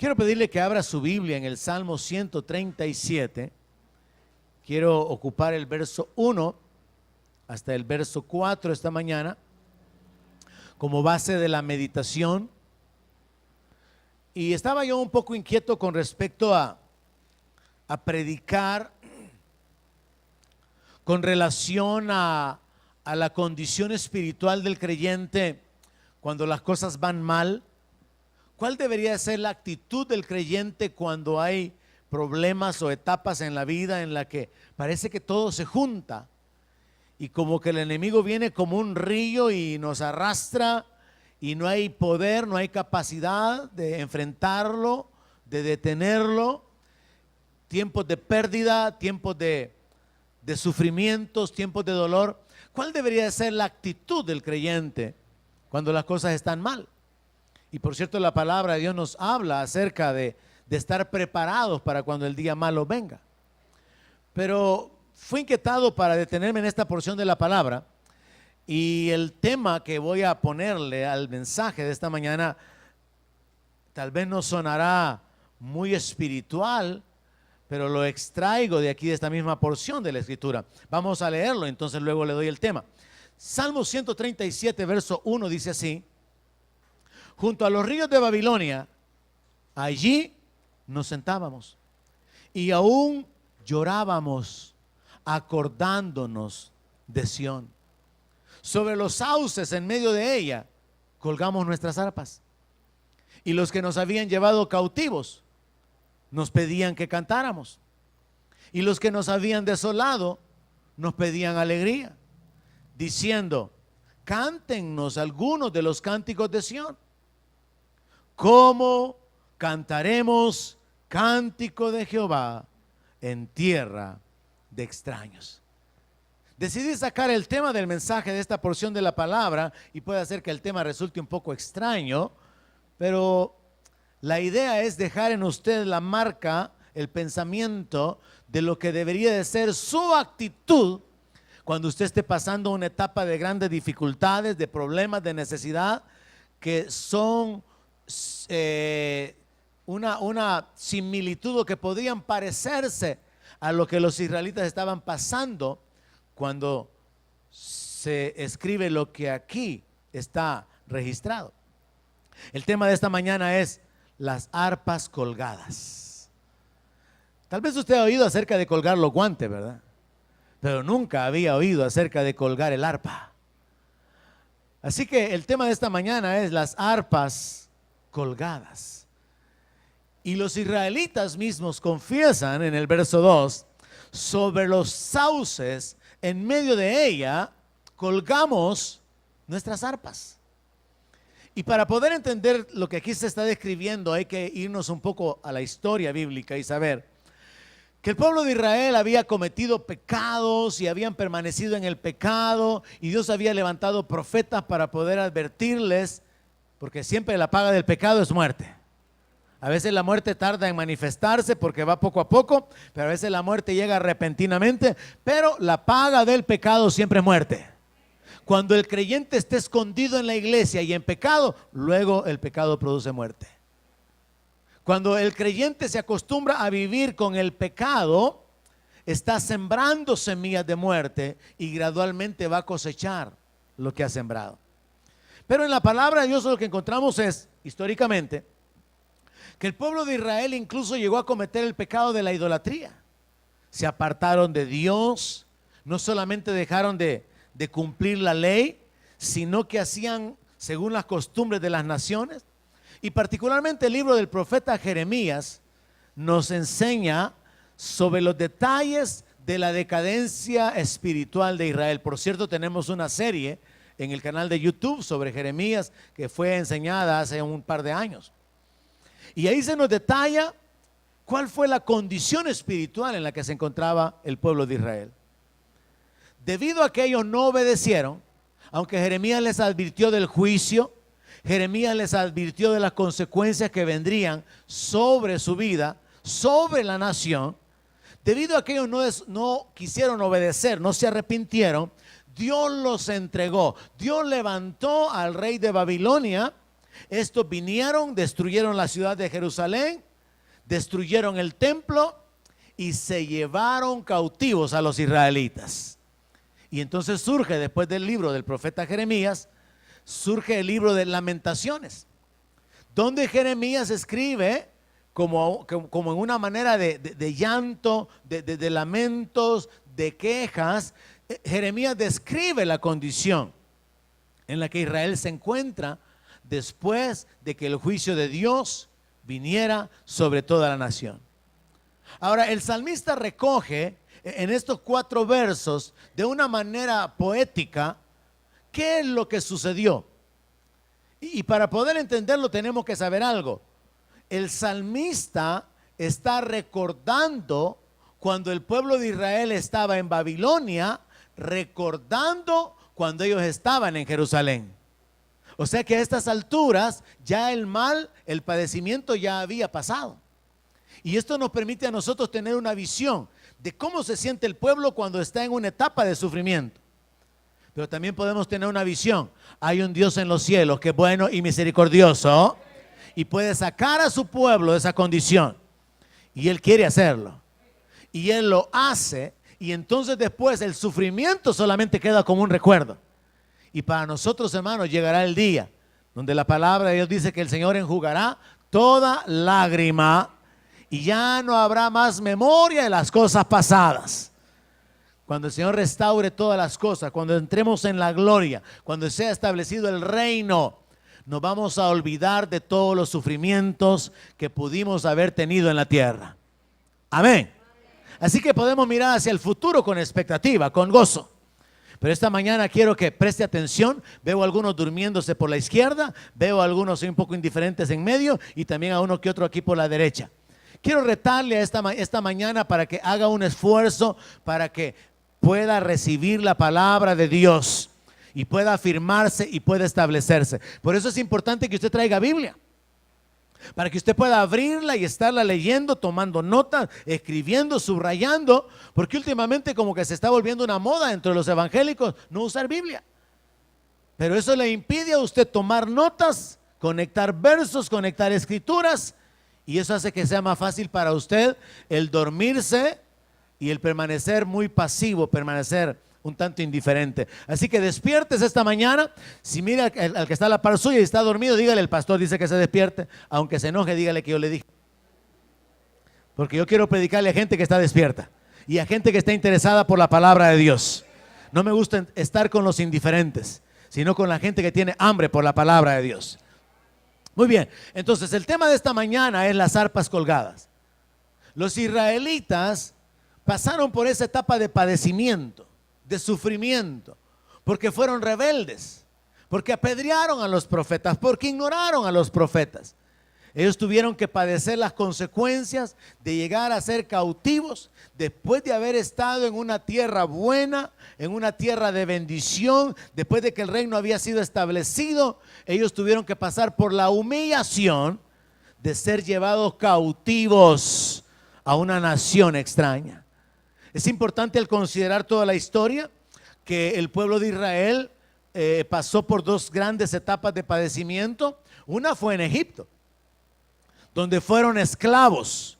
Quiero pedirle que abra su Biblia en el Salmo 137. Quiero ocupar el verso 1 hasta el verso 4 esta mañana como base de la meditación. Y estaba yo un poco inquieto con respecto a predicar con relación a la condición espiritual del creyente cuando las cosas van mal. ¿Cuál debería ser la actitud del creyente cuando hay problemas o etapas en la vida en la que parece que todo se junta y como que el enemigo viene como un río y nos arrastra y no hay poder, no hay capacidad de enfrentarlo, de detenerlo? Tiempos de pérdida, tiempos de sufrimientos, tiempos de dolor. ¿Cuál debería ser la actitud del creyente cuando las cosas están mal? Y por cierto, la palabra de Dios nos habla acerca de estar preparados para cuando el día malo venga. Pero fui inquietado para detenerme en esta porción de la palabra, y el tema que voy a ponerle al mensaje de esta mañana tal vez no sonará muy espiritual, pero lo extraigo de aquí, de esta misma porción de la Escritura. Vamos a leerlo, entonces luego le doy el tema. Salmo 137, verso 1 dice así: junto a los ríos de Babilonia, allí nos sentábamos y aún llorábamos acordándonos de Sión. Sobre los sauces en medio de ella colgamos nuestras arpas, y los que nos habían llevado cautivos nos pedían que cantáramos, y los que nos habían desolado nos pedían alegría, diciendo: cántennos algunos de los cánticos de Sión. ¿Cómo cantaremos cántico de Jehová en tierra de extraños? Decidí sacar el tema del mensaje de esta porción de la palabra, y puede hacer que el tema resulte un poco extraño, pero la idea es dejar en usted la marca, el pensamiento de lo que debería de ser su actitud cuando usted esté pasando una etapa de grandes dificultades, de problemas, de necesidad, que son una similitud, o que podrían parecerse a lo que los israelitas estaban pasando cuando se escribe lo que aquí está registrado. El tema de esta mañana es las arpas colgadas. Tal vez usted ha oído acerca de colgar los guantes, ¿verdad? Pero nunca había oído acerca de colgar el arpa. Así que el tema de esta mañana es las arpas colgadas. Y los israelitas mismos confiesan en el verso 2: sobre los sauces en medio de ella colgamos nuestras arpas. Y para poder entender lo que aquí se está describiendo, hay que irnos un poco a la historia bíblica y saber que el pueblo de Israel había cometido pecados y habían permanecido en el pecado, y Dios había levantado profetas para poder advertirles, porque siempre la paga del pecado es muerte. A veces la muerte tarda en manifestarse porque va poco a poco, pero a veces la muerte llega repentinamente, pero la paga del pecado siempre es muerte. Cuando el creyente esté escondido en la iglesia y en pecado, luego el pecado produce muerte. Cuando el creyente se acostumbra a vivir con el pecado, está sembrando semillas de muerte y gradualmente va a cosechar lo que ha sembrado. Pero en la palabra de Dios lo que encontramos es, históricamente, que el pueblo de Israel incluso llegó a cometer el pecado de la idolatría. Se apartaron de Dios, no solamente dejaron de cumplir la ley, sino que hacían según las costumbres de las naciones. Y particularmente el libro del profeta Jeremías nos enseña sobre los detalles de la decadencia espiritual de Israel. Por cierto, tenemos una serie en el canal de YouTube sobre Jeremías que fue enseñada hace un par de años. Y ahí se nos detalla cuál fue la condición espiritual en la que se encontraba el pueblo de Israel. Debido a que ellos no obedecieron, aunque Jeremías les advirtió del juicio, Jeremías les advirtió de las consecuencias que vendrían sobre su vida, sobre la nación. Debido a que ellos no quisieron obedecer, no se arrepintieron, Dios los entregó. Dios levantó al rey de Babilonia Estos vinieron, destruyeron la ciudad de Jerusalén, destruyeron el templo y se llevaron cautivos a los israelitas. Y entonces surge, después del libro del profeta Jeremías, surge el libro de Lamentaciones, donde Jeremías escribe como en una manera de llanto, de lamentos, de quejas. Jeremías describe la condición en la que Israel se encuentra después de que el juicio de Dios viniera sobre toda la nación. Ahora, el salmista recoge en estos 4 versos de una manera poética qué es lo que sucedió. Y para poder entenderlo tenemos que saber algo. El salmista está recordando cuando el pueblo de Israel estaba en Babilonia, recordando cuando ellos estaban en Jerusalén. O sea que a estas alturas ya el mal, el padecimiento ya había pasado. Y esto nos permite a nosotros tener una visión de cómo se siente el pueblo cuando está en una etapa de sufrimiento. Pero también podemos tener una visión. Hay un Dios en los cielos que es bueno y misericordioso y puede sacar a su pueblo de esa condición. Y Él quiere hacerlo. Y Él lo hace. Y entonces después el sufrimiento solamente queda como un recuerdo. Y para nosotros, hermanos, llegará el día donde la palabra de Dios dice que el Señor enjugará toda lágrima y ya no habrá más memoria de las cosas pasadas. Cuando el Señor restaure todas las cosas, cuando entremos en la gloria, cuando sea establecido el reino, nos vamos a olvidar de todos los sufrimientos que pudimos haber tenido en la tierra. Amén. Así que podemos mirar hacia el futuro con expectativa, con gozo. Pero esta mañana quiero que preste atención. Veo a algunos durmiéndose por la izquierda, veo a algunos un poco indiferentes en medio y también a uno que otro aquí por la derecha. Quiero retarle a esta mañana para que haga un esfuerzo para que pueda recibir la palabra de Dios y pueda afirmarse y pueda establecerse. Por eso es importante que usted traiga Biblia, para que usted pueda abrirla y estarla leyendo, tomando notas, escribiendo, subrayando, porque últimamente como que se está volviendo una moda entre los evangélicos no usar Biblia. Pero eso le impide a usted tomar notas, conectar versos, conectar escrituras, y eso hace que sea más fácil para usted el dormirse y el permanecer muy pasivo, permanecer un tanto indiferente. Así que despiertes esta mañana. Si mira al que está a la par suya y está dormido, dígale: el pastor dice que se despierte. Aunque se enoje, dígale que yo le dije. Porque yo quiero predicarle a gente que está despierta y a gente que está interesada por la palabra de Dios. No me gusta estar con los indiferentes, sino con la gente que tiene hambre por la palabra de Dios. Muy bien, entonces el tema de esta mañana es las arpas colgadas. Los israelitas pasaron por esa etapa de padecimiento, de sufrimiento, porque fueron rebeldes, porque apedrearon a los profetas, porque ignoraron a los profetas. Ellos tuvieron que padecer las consecuencias de llegar a ser cautivos después de haber estado en una tierra buena, en una tierra de bendición. Después de que el reino había sido establecido, ellos tuvieron que pasar por la humillación de ser llevados cautivos a una nación extraña. Es importante al considerar toda la historia que el pueblo de Israel pasó por 2 grandes etapas de padecimiento. Una fue en Egipto, donde fueron esclavos,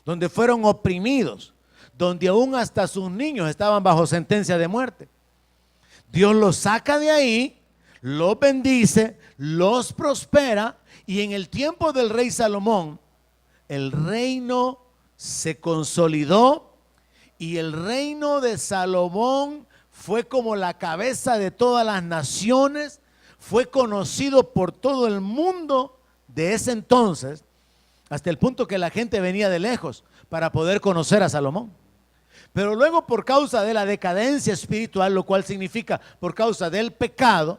donde fueron oprimidos, donde aún hasta sus niños estaban bajo sentencia de muerte. Dios los saca de ahí, los bendice, los prospera, y en el tiempo del rey Salomón, el reino se consolidó, y el reino de Salomón fue como la cabeza de todas las naciones, fue conocido por todo el mundo de ese entonces, hasta el punto que la gente venía de lejos para poder conocer a Salomón. Pero luego, por causa de la decadencia espiritual, lo cual significa por causa del pecado,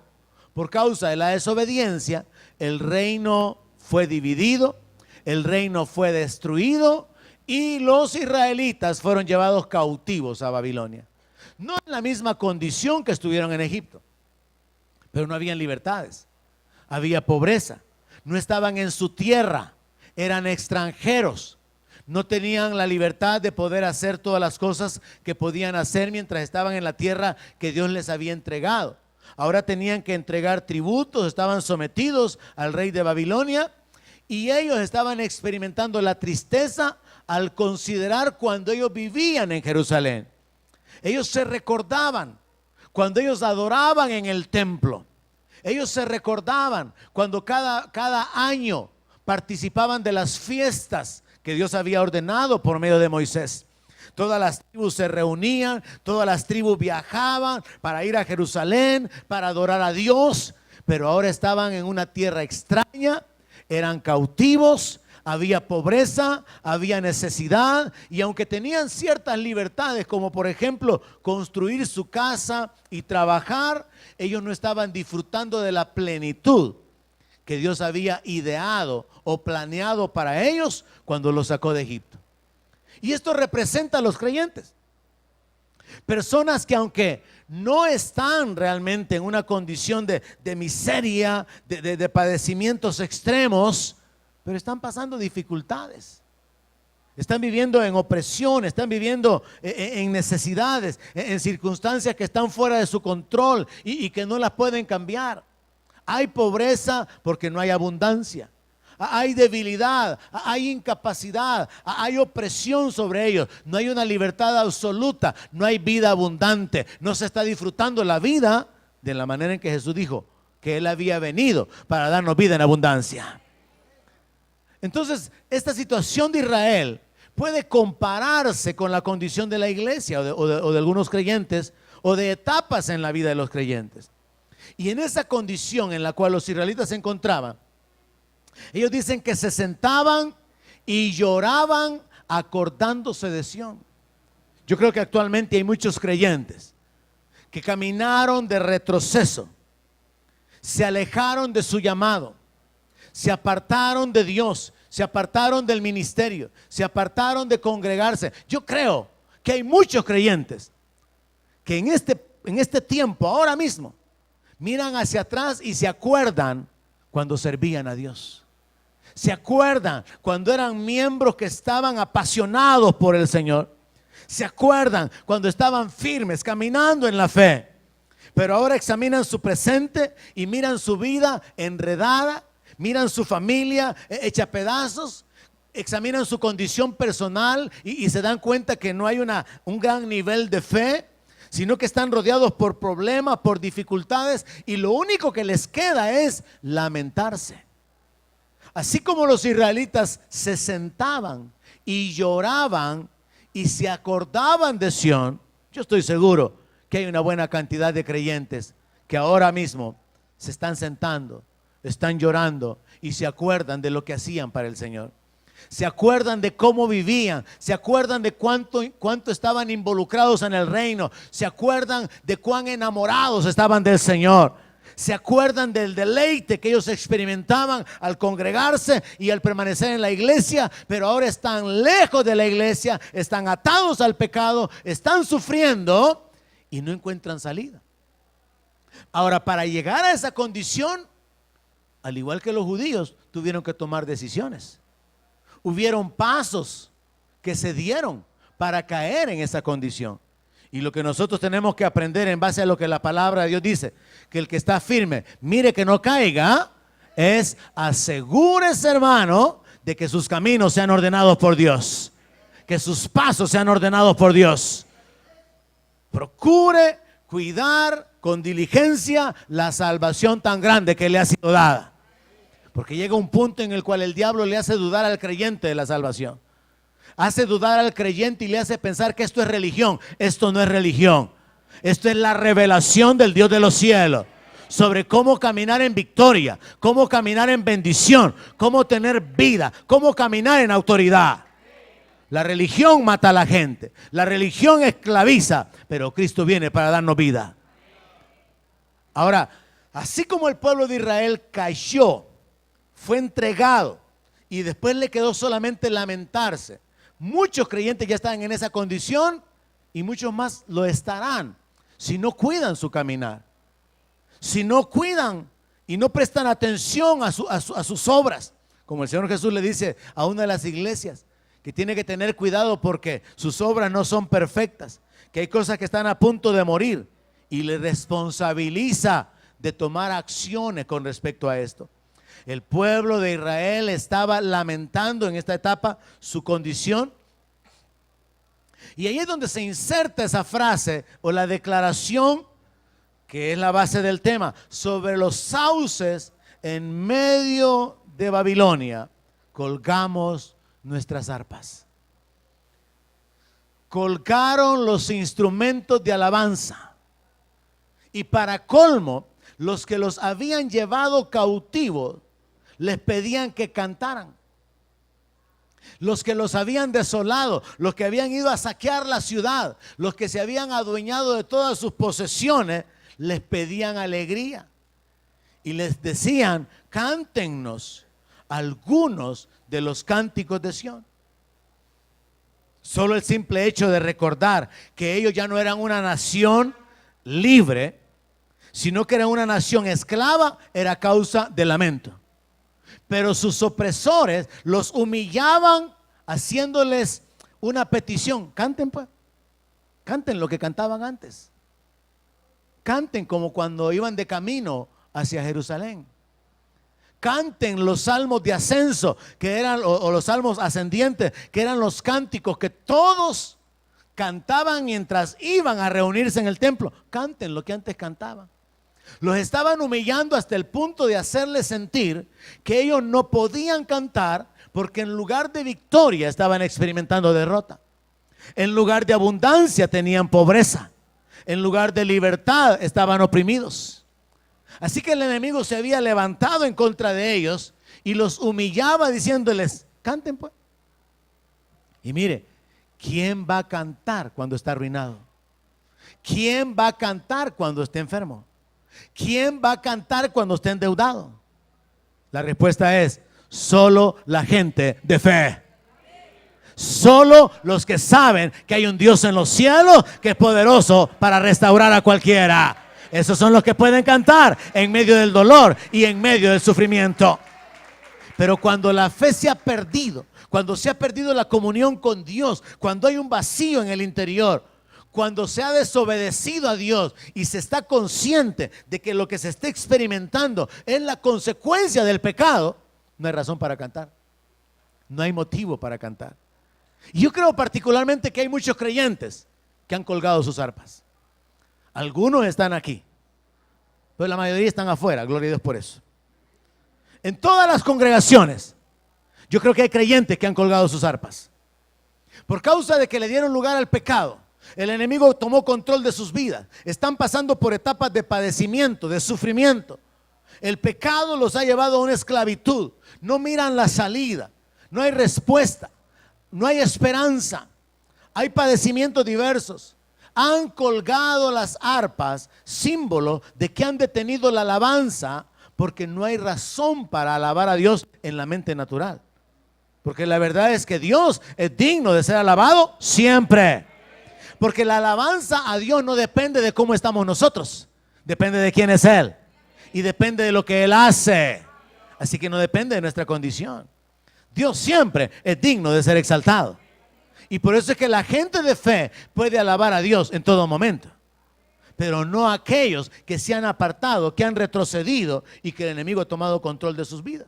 por causa de la desobediencia, el reino fue dividido, el reino fue destruido y los israelitas fueron llevados cautivos a Babilonia. No en la misma condición que estuvieron en Egipto, pero no habían libertades, había pobreza, no estaban en su tierra, eran extranjeros, no tenían la libertad de poder hacer todas las cosas que podían hacer mientras estaban en la tierra que Dios les había entregado. Ahora tenían que entregar tributos, estaban sometidos al rey de Babilonia y ellos estaban experimentando la tristeza al considerar cuando ellos vivían en Jerusalén. Ellos se recordaban cuando ellos adoraban en el templo. Ellos se recordaban cuando cada año participaban de las fiestas que Dios había ordenado por medio de Moisés. Todas las tribus se reunían, todas las tribus viajaban para ir a Jerusalén, para adorar a Dios, pero ahora estaban en una tierra extraña, eran cautivos, había pobreza, había necesidad, y aunque tenían ciertas libertades, como por ejemplo construir su casa y trabajar, ellos no estaban disfrutando de la plenitud que Dios había ideado o planeado para ellos cuando los sacó de Egipto. Y esto representa a los creyentes, personas que aunque no están realmente en una condición de miseria, de padecimientos extremos, pero están pasando dificultades, están viviendo en opresión, están viviendo en necesidades, en circunstancias que están fuera de su control y que no las pueden cambiar. Hay pobreza porque no hay abundancia. Hay debilidad, hay incapacidad, hay opresión sobre ellos. No hay una libertad absoluta, no hay vida abundante. No se está disfrutando la vida de la manera en que Jesús dijo que Él había venido para darnos vida en abundancia. Entonces, esta situación de Israel puede compararse con la condición de la iglesia o de algunos creyentes o de etapas en la vida de los creyentes. Y en esa condición en la cual los israelitas se encontraban, ellos dicen que se sentaban y lloraban acordándose de Sión. Yo creo que actualmente hay muchos creyentes que caminaron de retroceso, se alejaron de su llamado, se apartaron de Dios, se apartaron del ministerio, se apartaron de congregarse. Yo creo que hay muchos creyentes que en este tiempo, ahora mismo, miran hacia atrás y se acuerdan cuando servían a Dios. Se acuerdan cuando eran miembros que estaban apasionados por el Señor. Se acuerdan cuando estaban firmes, caminando en la fe. Pero ahora examinan su presente y miran su vida enredada, miran su familia hecha pedazos, examinan su condición personal y se dan cuenta que no hay un gran nivel de fe, sino que están rodeados por problemas, por dificultades, y lo único que les queda es lamentarse. Así como los israelitas se sentaban y lloraban y se acordaban de Sión, yo estoy seguro que hay una buena cantidad de creyentes que ahora mismo se están sentando, están llorando y se acuerdan de lo que hacían para el Señor. Se acuerdan de cómo vivían, se acuerdan de cuánto estaban involucrados en el reino, se acuerdan de cuán enamorados estaban del Señor. Se acuerdan del deleite que ellos experimentaban al congregarse y al permanecer en la iglesia, pero ahora están lejos de la iglesia, están atados al pecado, están sufriendo y no encuentran salida. Ahora, para llegar a esa condición, al igual que los judíos, tuvieron que tomar decisiones. Hubieron pasos que se dieron para caer en esa condición. Y lo que nosotros tenemos que aprender en base a lo que la palabra de Dios dice, que el que está firme, mire que no caiga, es asegúrese, hermano, de que sus caminos sean ordenados por Dios, que sus pasos sean ordenados por Dios. Procure cuidar con diligencia la salvación tan grande que le ha sido dada, porque llega un punto en el cual el diablo le hace dudar al creyente de la salvación. Hace dudar al creyente y le hace pensar que esto es religión. Esto no es religión. Esto es la revelación del Dios de los cielos sobre cómo caminar en victoria, cómo caminar en bendición, cómo tener vida, cómo caminar en autoridad. La religión mata a la gente, la religión esclaviza, pero Cristo viene para darnos vida. Ahora, así como el pueblo de Israel cayó, fue entregado y después le quedó solamente lamentarse, muchos creyentes ya están en esa condición y muchos más lo estarán si no cuidan su caminar, si no cuidan y no prestan atención a sus obras. Como el Señor Jesús le dice a una de las iglesias que tiene que tener cuidado porque sus obras no son perfectas, que hay cosas que están a punto de morir y le responsabiliza de tomar acciones con respecto a esto. El pueblo de Israel estaba lamentando en esta etapa su condición. Y ahí es donde se inserta esa frase o la declaración que es la base del tema: sobre los sauces en medio de Babilonia colgamos nuestras arpas. Colgaron los instrumentos de alabanza. Y para colmo, los que los habían llevado cautivos les pedían que cantaran. Los que los habían desolado, los que habían ido a saquear la ciudad, los que se habían adueñado de todas sus posesiones, les pedían alegría. Y les decían: cántennos algunos de los cánticos de Sión. Solo el simple hecho de recordar que ellos ya no eran una nación libre, sino que eran una nación esclava, era causa de lamento. Pero sus opresores los humillaban haciéndoles una petición: canten pues, canten lo que cantaban antes. Canten como cuando iban de camino hacia Jerusalén. Canten los salmos de ascenso, que eran, o los salmos ascendientes, que eran los cánticos que todos cantaban mientras iban a reunirse en el templo. Canten lo que antes cantaban. Los estaban humillando hasta el punto de hacerles sentir que ellos no podían cantar, porque en lugar de victoria estaban experimentando derrota. En lugar de abundancia tenían pobreza. En lugar de libertad estaban oprimidos. Así que el enemigo se había levantado en contra de ellos y los humillaba diciéndoles: canten pues. Y mire, ¿quién va a cantar cuando está arruinado? ¿Quién va a cantar cuando esté enfermo? ¿Quién va a cantar cuando esté endeudado? La respuesta es: solo la gente de fe. Solo los que saben que hay un Dios en los cielos que es poderoso para restaurar a cualquiera. Esos son los que pueden cantar en medio del dolor y en medio del sufrimiento. Pero cuando la fe se ha perdido, cuando se ha perdido la comunión con Dios, cuando hay un vacío en el interior, cuando se ha desobedecido a Dios y se está consciente de que lo que se está experimentando es la consecuencia del pecado, no hay razón para cantar. No hay motivo para cantar. Y yo creo particularmente que hay muchos creyentes que han colgado sus arpas. Algunos están aquí, pero la mayoría están afuera, gloria a Dios por eso. En todas las congregaciones, yo creo que hay creyentes que han colgado sus arpas. Por causa de que le dieron lugar al pecado, el enemigo tomó control de sus vidas. Están pasando por etapas de padecimiento, de sufrimiento. El pecado los ha llevado a una esclavitud. No miran la salida, no hay respuesta, no hay esperanza. Hay padecimientos diversos. Han colgado las arpas, símbolo de que han detenido la alabanza, porque no hay razón para alabar a Dios en la mente natural. Porque la verdad es que Dios es digno de ser alabado siempre. Porque la alabanza a Dios no depende de cómo estamos nosotros, depende de quién es Él y depende de lo que Él hace. Así que no depende de nuestra condición. Dios siempre es digno de ser exaltado. Y por eso es que la gente de fe puede alabar a Dios en todo momento, pero no aquellos que se han apartado, que han retrocedido y que el enemigo ha tomado control de sus vidas.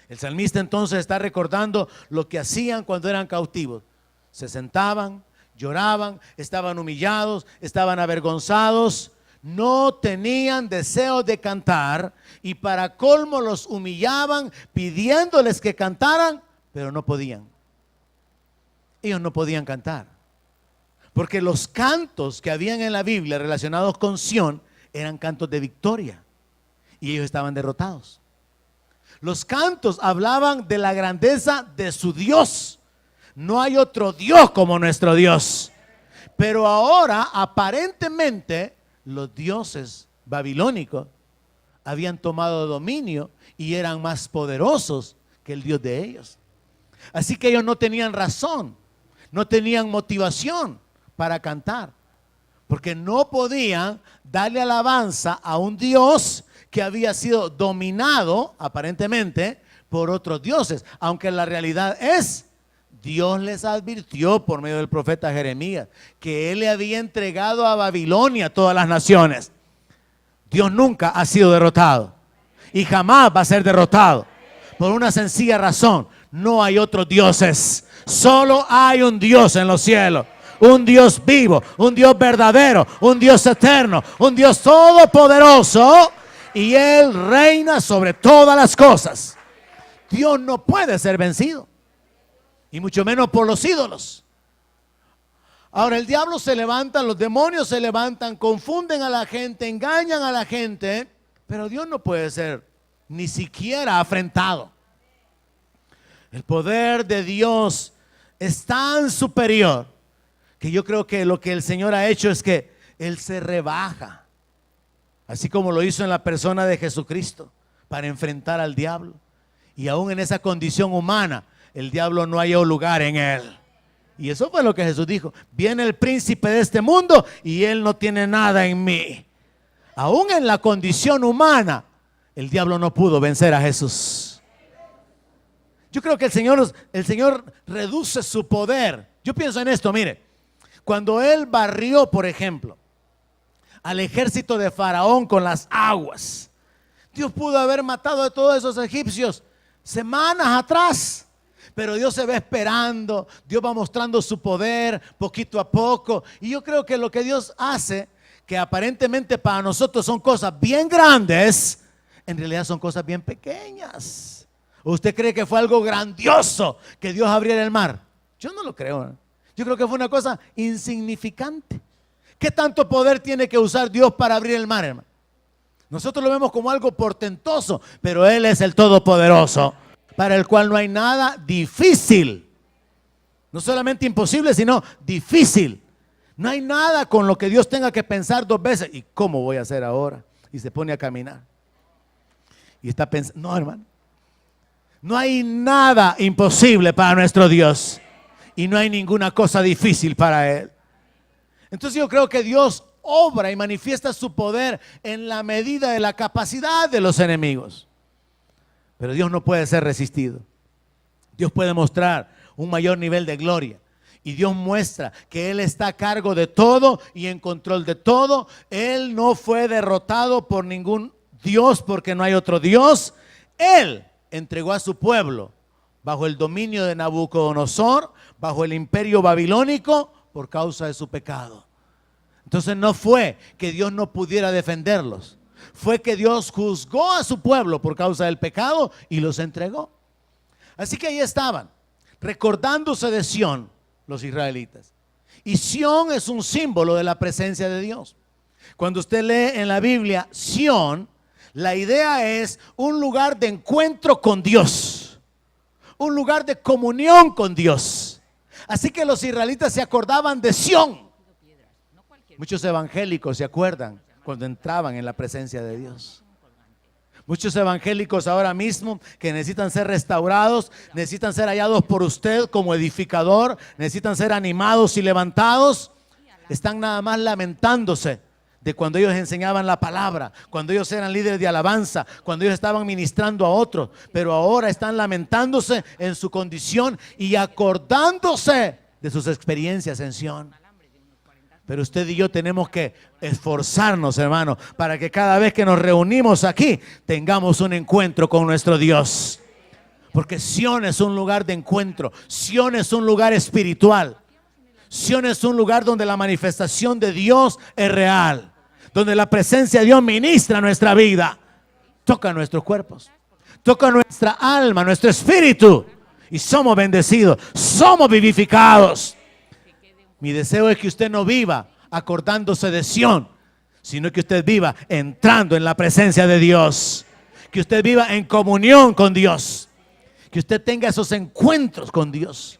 El salmista entonces está recordando lo que hacían cuando eran cautivos. Se sentaban, lloraban, estaban humillados, estaban avergonzados, no tenían deseo de cantar, y para colmo los humillaban pidiéndoles que cantaran, pero no podían. Ellos no podían cantar, porque los cantos que habían en la Biblia relacionados con Sión eran cantos de victoria, y ellos estaban derrotados. Los cantos hablaban de la grandeza de su Dios. No hay otro Dios como nuestro Dios. Pero ahora aparentemente los dioses babilónicos habían tomado dominio y eran más poderosos que el Dios de ellos. Así que ellos no tenían razón, no tenían motivación para cantar, porque no podían darle alabanza a un Dios que había sido dominado aparentemente por otros dioses, aunque la realidad es: Dios les advirtió por medio del profeta Jeremías que Él le había entregado a Babilonia todas las naciones. Dios nunca ha sido derrotado y jamás va a ser derrotado, por una sencilla razón: no hay otros dioses, solo hay un Dios en los cielos, un Dios vivo, un Dios verdadero, un Dios eterno, un Dios todopoderoso, y Él reina sobre todas las cosas. Dios no puede ser vencido, y mucho menos por los ídolos. Ahora el diablo se levanta, los demonios se levantan, confunden a la gente, engañan a la gente, pero Dios no puede ser ni siquiera afrentado. El poder de Dios es tan superior que yo creo que lo que el Señor ha hecho es que Él se rebaja, así como lo hizo en la persona de Jesucristo, para enfrentar al diablo. Y aún en esa condición humana, el diablo no halló lugar en Él. Y eso fue lo que Jesús dijo: viene el príncipe de este mundo y Él no tiene nada en mí. Aún en la condición humana, el diablo no pudo vencer a Jesús. Yo creo que el Señor reduce su poder. Yo pienso en esto, mire, cuando Él barrió, por ejemplo, al ejército de Faraón con las aguas, Dios pudo haber matado a todos esos egipcios semanas atrás. Pero Dios se va esperando, Dios va mostrando su poder poquito a poco. Y yo creo que lo que Dios hace, que aparentemente para nosotros son cosas bien grandes, en realidad son cosas bien pequeñas. ¿Usted cree que fue algo grandioso que Dios abriera el mar? Yo no lo creo. Yo creo que fue una cosa insignificante. ¿Qué tanto poder tiene que usar Dios para abrir el mar, hermano? Nosotros lo vemos como algo portentoso, pero Él es el Todopoderoso, para el cual no hay nada difícil. No solamente imposible, sino difícil. No hay nada con lo que Dios tenga que pensar dos veces: ¿y cómo voy a hacer ahora? Y se pone a caminar y está pensando. No, hermano, no hay nada imposible para nuestro Dios, y no hay ninguna cosa difícil para Él. Entonces yo creo que Dios obra y manifiesta su poder en la medida de la capacidad de los enemigos. Pero Dios no puede ser resistido. Dios puede mostrar un mayor nivel de gloria. Y Dios muestra que Él está a cargo de todo y en control de todo. Él no fue derrotado por ningún Dios, porque no hay otro Dios. Él entregó a su pueblo bajo el dominio de Nabucodonosor, bajo el imperio babilónico, por causa de su pecado. Entonces no fue que Dios no pudiera defenderlos. Fue que Dios juzgó a su pueblo por causa del pecado y los entregó. Así que ahí estaban, recordándose de Sión, los israelitas. Y Sión es un símbolo de la presencia de Dios. Cuando usted lee en la Biblia Sión, la idea es un lugar de encuentro con Dios, un lugar de comunión con Dios. Así que los israelitas se acordaban de Sión. Muchos evangélicos se acuerdan cuando entraban en la presencia de Dios. Muchos evangélicos ahora mismo que necesitan ser restaurados, necesitan ser hallados por usted como edificador, necesitan ser animados y levantados, están nada más lamentándose de cuando ellos enseñaban la palabra, cuando ellos eran líderes de alabanza, cuando ellos estaban ministrando a otros, pero ahora están lamentándose en su condición y acordándose de sus experiencias en Sión. Pero usted y yo tenemos que esforzarnos, hermano, para que cada vez que nos reunimos aquí tengamos un encuentro con nuestro Dios. Porque Sión es un lugar de encuentro. Sión es un lugar espiritual. Sión es un lugar donde la manifestación de Dios es real, donde la presencia de Dios ministra nuestra vida, toca nuestros cuerpos, toca nuestra alma, nuestro espíritu, y somos bendecidos, somos vivificados. Mi deseo es que usted no viva acordándose de Sión, sino que usted viva entrando en la presencia de Dios, que usted viva en comunión con Dios, que usted tenga esos encuentros con Dios,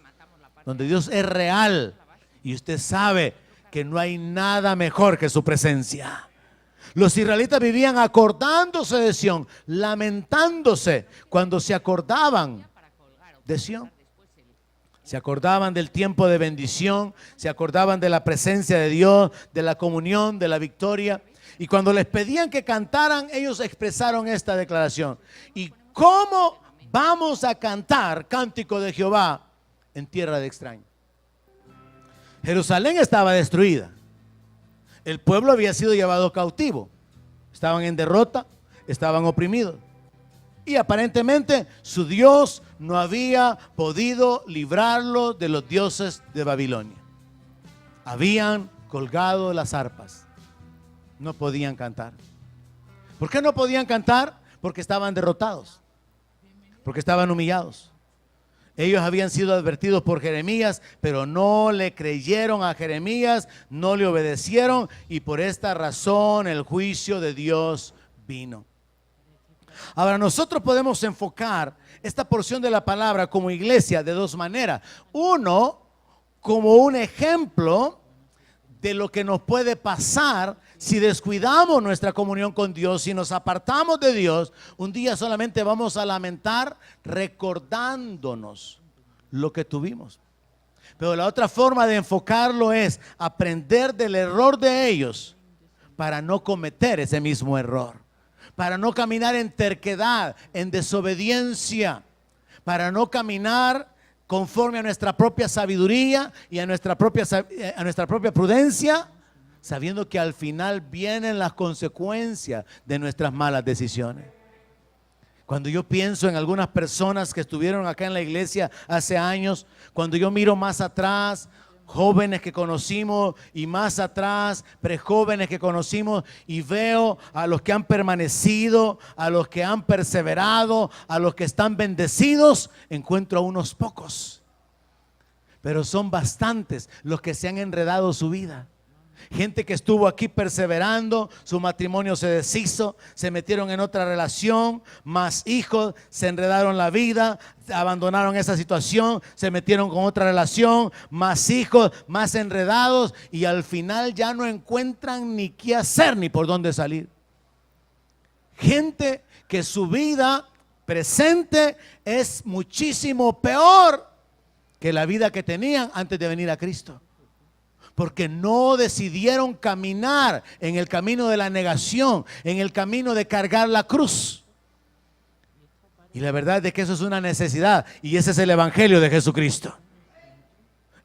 donde Dios es real y usted sabe que no hay nada mejor que su presencia. Los israelitas vivían acordándose de Sión, lamentándose cuando se acordaban de Sión. Se acordaban del tiempo de bendición, se acordaban de la presencia de Dios, de la comunión, de la victoria. Y cuando les pedían que cantaran, ellos expresaron esta declaración: ¿y cómo vamos a cantar cántico de Jehová en tierra de extraños. Jerusalén estaba destruida. El pueblo había sido llevado cautivo. Estaban en derrota, estaban oprimidos. Y aparentemente su Dios no había podido librarlo de los dioses de Babilonia. Habían colgado las arpas. No podían cantar. ¿Por qué no podían cantar? Porque estaban derrotados. Porque estaban humillados. Ellos habían sido advertidos por Jeremías, pero no le creyeron a Jeremías, no le obedecieron, y por esta razón el juicio de Dios vino. Ahora, nosotros podemos enfocar esta porción de la palabra como iglesia de dos maneras. Uno, como un ejemplo de lo que nos puede pasar si descuidamos nuestra comunión con Dios, si nos apartamos de Dios. Un día solamente vamos a lamentar recordándonos lo que tuvimos. Pero la otra forma de enfocarlo es aprender del error de ellos para no cometer ese mismo error, para no caminar en terquedad, en desobediencia, para no caminar conforme a nuestra propia sabiduría y a nuestra propia prudencia, sabiendo que al final vienen las consecuencias de nuestras malas decisiones. Cuando yo pienso en algunas personas que estuvieron acá en la iglesia hace años, cuando yo miro más atrás, jóvenes que conocimos y más atrás, prejóvenes que conocimos, y veo a los que han permanecido, a los que han perseverado, a los que están bendecidos, encuentro a unos pocos, pero son bastantes los que se han enredado su vida. Gente que estuvo aquí perseverando, su matrimonio se deshizo, se metieron en otra relación, más hijos, se enredaron la vida, abandonaron esa situación, se metieron con otra relación, más hijos, más enredados, y al final ya no encuentran ni qué hacer ni por dónde salir. Gente que su vida presente es muchísimo peor que la vida que tenían antes de venir a Cristo, porque no decidieron caminar en el camino de la negación, en el camino de cargar la cruz. Y la verdad es que eso es una necesidad, y ese es el evangelio de Jesucristo.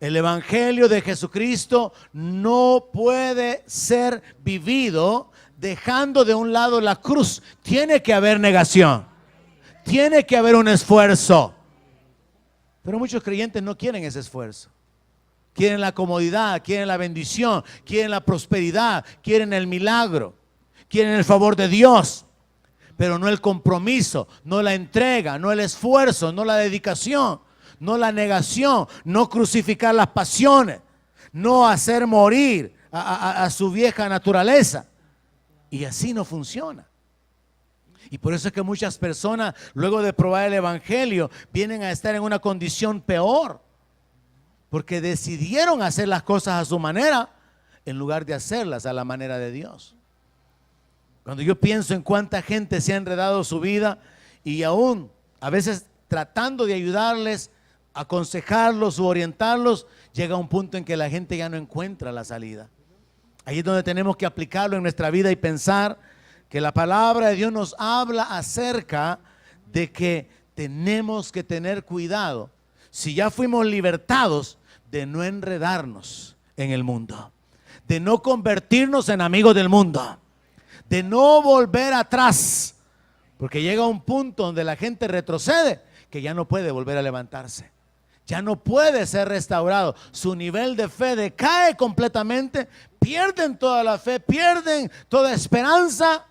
El evangelio de Jesucristo no puede ser vivido dejando de un lado la cruz. Tiene que haber negación, tiene que haber un esfuerzo, pero muchos creyentes no quieren ese esfuerzo. Quieren la comodidad, quieren la bendición, quieren la prosperidad, quieren el milagro, quieren el favor de Dios, pero no el compromiso, no la entrega, no el esfuerzo, no la dedicación, no la negación, no crucificar las pasiones, no hacer morir a su vieja naturaleza. Y así no funciona. Y por eso es que muchas personas, luego de probar el evangelio, vienen a estar en una condición peor, porque decidieron hacer las cosas a su manera en lugar de hacerlas a la manera de Dios. Cuando yo pienso en cuánta gente se ha enredado su vida, y aún a veces tratando de ayudarles, aconsejarlos u orientarlos, llega un punto en que la gente ya no encuentra la salida. Ahí es donde tenemos que aplicarlo en nuestra vida y pensar que la palabra de Dios nos habla acerca de que tenemos que tener cuidado, si ya fuimos libertados, de no enredarnos en el mundo, de no convertirnos en amigos del mundo, de no volver atrás, porque llega un punto donde la gente retrocede, que ya no puede volver a levantarse, ya no puede ser restaurado, su nivel de fe decae completamente, pierden toda la fe, pierden toda esperanza,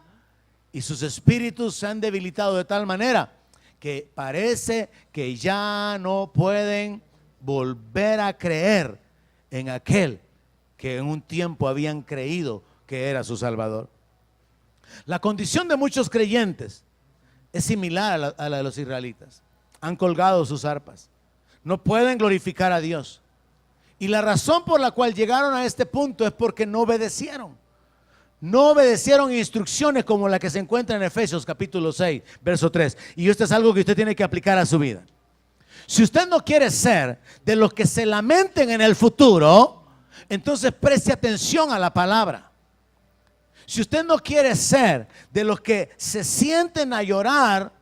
y sus espíritus se han debilitado de tal manera que parece que ya no pueden volver a creer en aquel que en un tiempo habían creído que era su Salvador. La condición de muchos creyentes es similar a la de los israelitas. Han colgado sus arpas, no pueden glorificar a Dios, y la razón por la cual llegaron a este punto es porque no obedecieron. No obedecieron instrucciones como la que se encuentra en Efesios capítulo 6, verso 3. Y esto es algo que usted tiene que aplicar a su vida. Si usted no quiere ser de los que se lamenten en el futuro, entonces preste atención a la palabra. Si usted no quiere ser de los que se sienten a llorar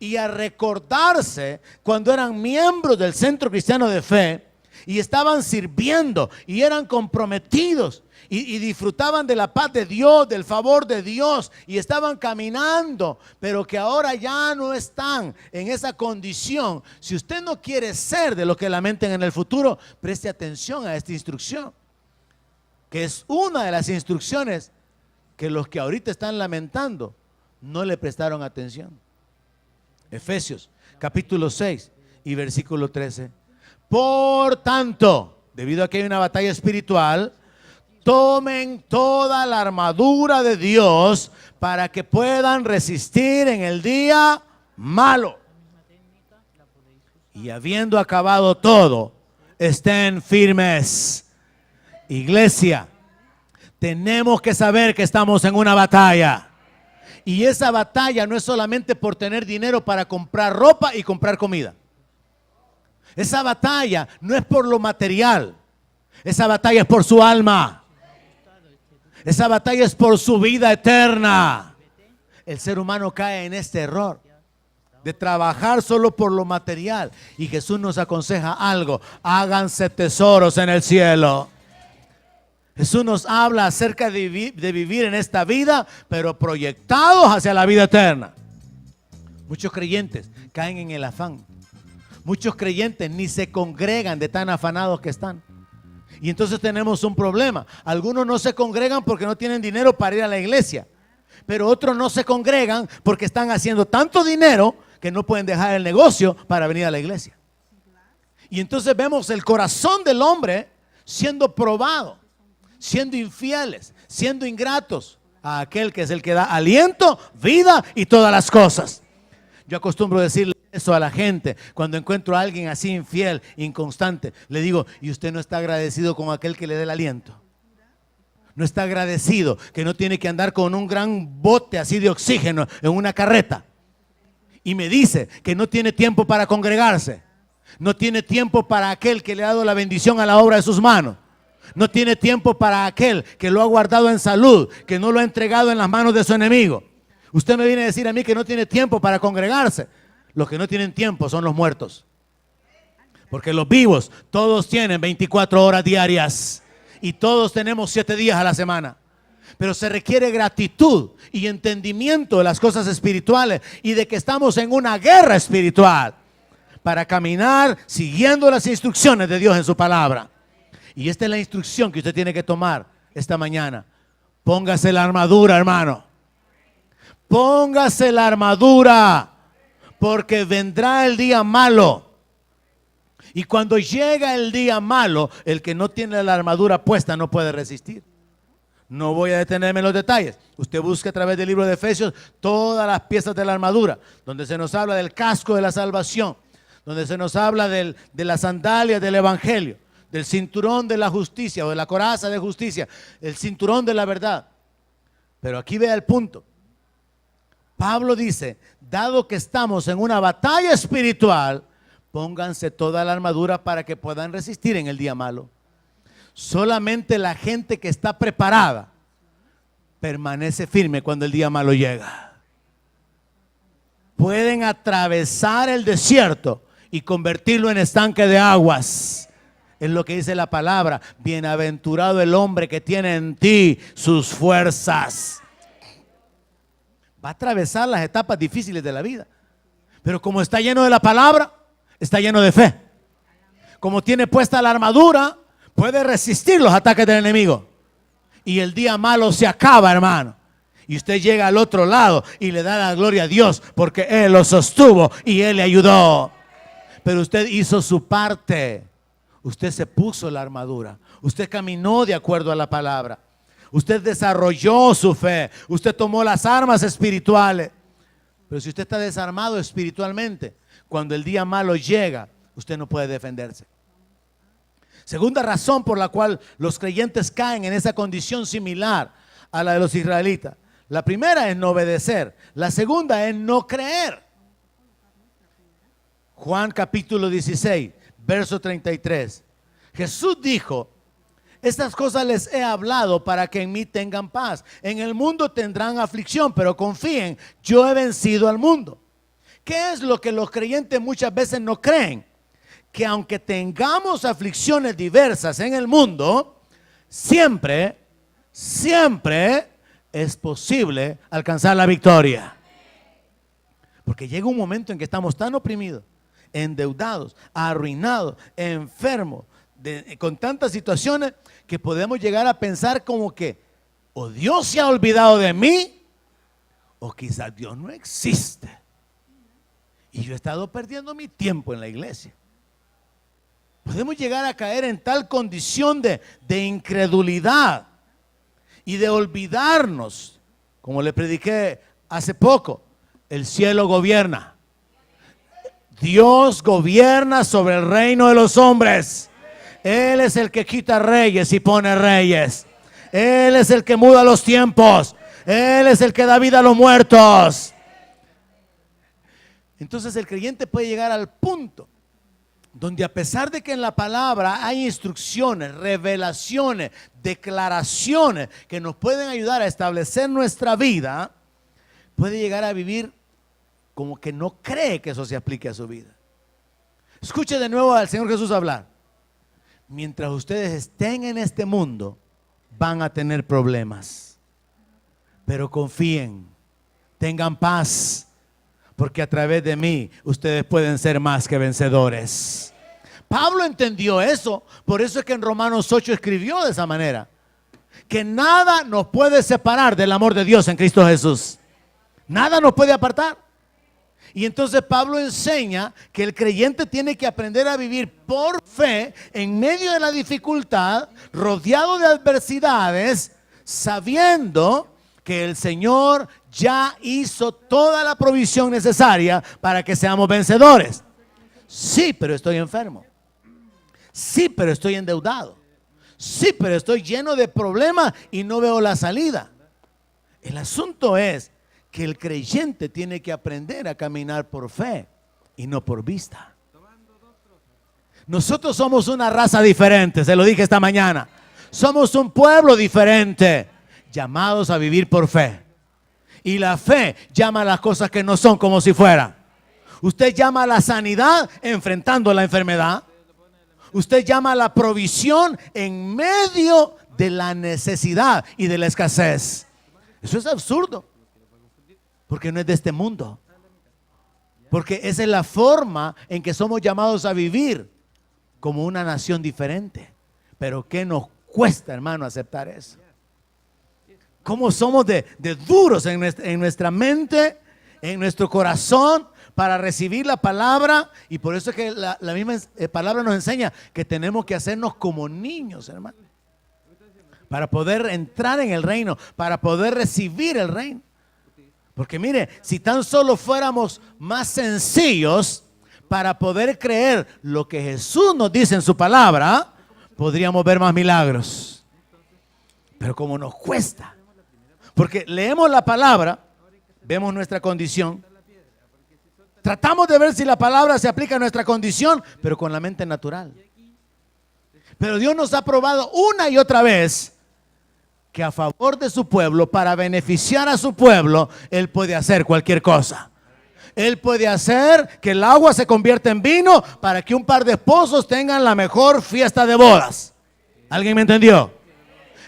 y a recordarse cuando eran miembros del Centro Cristiano de Fe y estaban sirviendo y eran comprometidos y disfrutaban de la paz de Dios, del favor de Dios, y estaban caminando, pero que ahora ya no están en esa condición. Si usted no quiere ser de lo que lamenten en el futuro, preste atención a esta instrucción, que es una de las instrucciones que los que ahorita están lamentando no le prestaron atención. Efesios capítulo 6 y versículo 13. Por tanto, debido a que hay una batalla espiritual, tomen toda la armadura de Dios para que puedan resistir en el día malo. Y habiendo acabado todo, estén firmes. Iglesia, tenemos que saber que estamos en una batalla. Y esa batalla no es solamente por tener dinero para comprar ropa y comprar comida. Esa batalla no es por lo material. Esa batalla es por su alma. Esa batalla es por su vida eterna. El ser humano cae en este error de trabajar solo por lo material. Y Jesús nos aconseja algo: háganse tesoros en el cielo. Jesús nos habla acerca de vivir en esta vida, pero proyectados hacia la vida eterna. Muchos creyentes caen en el afán. Muchos creyentes ni se congregan de tan afanados que están. Y entonces tenemos un problema. Algunos no se congregan porque no tienen dinero para ir a la iglesia, pero otros no se congregan porque están haciendo tanto dinero que no pueden dejar el negocio para venir a la iglesia. Y entonces vemos el corazón del hombre siendo probado, siendo infieles, siendo ingratos a aquel que es el que da aliento, vida y todas las cosas. Yo acostumbro decirle eso a la gente cuando encuentro a alguien así infiel, inconstante. Le digo: ¿y usted no está agradecido con aquel que le dé el aliento? ¿No está agradecido que no tiene que andar con un gran bote así de oxígeno en una carreta? Y me dice que no tiene tiempo para congregarse. No tiene tiempo para aquel que le ha dado la bendición a la obra de sus manos. No tiene tiempo para aquel que lo ha guardado en salud, que no lo ha entregado en las manos de su enemigo. Usted me viene a decir a mí que no tiene tiempo para congregarse. Los que no tienen tiempo son los muertos. Porque los vivos, todos tienen 24 horas diarias. Y todos tenemos 7 días a la semana. Pero se requiere gratitud y entendimiento de las cosas espirituales y de que estamos en una guerra espiritual para caminar siguiendo las instrucciones de Dios en su palabra. Y esta es la instrucción que usted tiene que tomar esta mañana. Póngase la armadura, hermano. Póngase la armadura, porque vendrá el día malo. Y cuando llega el día malo, el que no tiene la armadura puesta no puede resistir. No voy a detenerme en los detalles. Usted busca a través del libro de Efesios todas las piezas de la armadura, donde se nos habla del casco de la salvación, donde se nos habla de las sandalias del evangelio, del cinturón de la justicia o de la coraza de justicia, el cinturón de la verdad. Pero aquí vea el punto. Pablo dice: dado que estamos en una batalla espiritual, pónganse toda la armadura para que puedan resistir en el día malo. Solamente la gente que está preparada permanece firme cuando el día malo llega. Pueden atravesar el desierto y convertirlo en estanque de aguas. Es lo que dice la palabra: bienaventurado el hombre que tiene en ti sus fuerzas. Va a atravesar las etapas difíciles de la vida, pero como está lleno de la palabra, está lleno de fe. Como tiene puesta la armadura, puede resistir los ataques del enemigo. Y el día malo se acaba, hermano. Y usted llega al otro lado y le da la gloria a Dios porque Él lo sostuvo y Él le ayudó. Pero usted hizo su parte. Usted se puso la armadura. Usted caminó de acuerdo a la palabra. Usted desarrolló su fe. Usted tomó las armas espirituales. Pero si usted está desarmado espiritualmente, cuando el día malo llega, usted no puede defenderse. Segunda razón por la cual los creyentes caen en esa condición similar a la de los israelitas. La primera es no obedecer. La segunda es no creer. Juan capítulo 16, verso 33. Jesús dijo: estas cosas les he hablado para que en mí tengan paz. En el mundo tendrán aflicción, pero confíen, yo he vencido al mundo. ¿Qué es lo que los creyentes muchas veces no creen? Que aunque tengamos aflicciones diversas en el mundo, siempre es posible alcanzar la victoria. Porque llega un momento en que estamos tan oprimidos, endeudados, arruinados, enfermos, con tantas situaciones, que podemos llegar a pensar como que o Dios se ha olvidado de mí, o quizás Dios no existe. Y yo he estado perdiendo mi tiempo en la iglesia. Podemos llegar a caer en tal condición de incredulidad y de olvidarnos, como le prediqué hace poco, el cielo gobierna. Dios gobierna sobre el reino de los hombres. Él es el que quita reyes y pone reyes. Él es el que muda los tiempos. Él es el que da vida a los muertos. Entonces el creyente puede llegar al punto donde, a pesar de que en la palabra hay instrucciones, revelaciones, declaraciones que nos pueden ayudar a establecer nuestra vida, puede llegar a vivir como que no cree que eso se aplique a su vida. Escuche de nuevo al Señor Jesús hablar. Mientras ustedes estén en este mundo, van a tener problemas, pero confíen, tengan paz, porque a través de mí ustedes pueden ser más que vencedores. Pablo entendió eso. Por eso es que en Romanos 8 escribió de esa manera: que nada nos puede separar del amor de Dios en Cristo Jesús. Nada nos puede apartar. Y entonces Pablo enseña que el creyente tiene que aprender a vivir por fe en medio de la dificultad, rodeado de adversidades, sabiendo que el Señor ya hizo toda la provisión necesaria para que seamos vencedores. Sí, pero estoy enfermo. Sí, pero estoy endeudado. Sí, pero estoy lleno de problemas y no veo la salida. El asunto es que el creyente tiene que aprender a caminar por fe y no por vista. Nosotros somos una raza diferente, se lo dije esta mañana. Somos un pueblo diferente, llamados a vivir por fe. Y la fe llama a las cosas que no son como si fueran. Usted llama a la sanidad enfrentando la enfermedad. Usted llama a la provisión en medio de la necesidad y de la escasez. Eso es absurdo, porque no es de este mundo. Porque esa es la forma en que somos llamados a vivir como una nación diferente. Pero ¿qué nos cuesta, hermano, aceptar eso? ¿Cómo somos de duros en nuestra mente, en nuestro corazón, para recibir la palabra? Y por eso es que la misma palabra nos enseña que tenemos que hacernos como niños, hermano, para poder entrar en el reino, para poder recibir el reino. Porque mire, si tan solo fuéramos más sencillos para poder creer lo que Jesús nos dice en su palabra, podríamos ver más milagros. Pero como nos cuesta, porque leemos la palabra, vemos nuestra condición, tratamos de ver si la palabra se aplica a nuestra condición, pero con la mente natural. Pero Dios nos ha probado una y otra vez que a favor de su pueblo, para beneficiar a su pueblo, Él puede hacer cualquier cosa. Él puede hacer que el agua se convierta en vino para que un par de esposos tengan la mejor fiesta de bodas. ¿Alguien me entendió?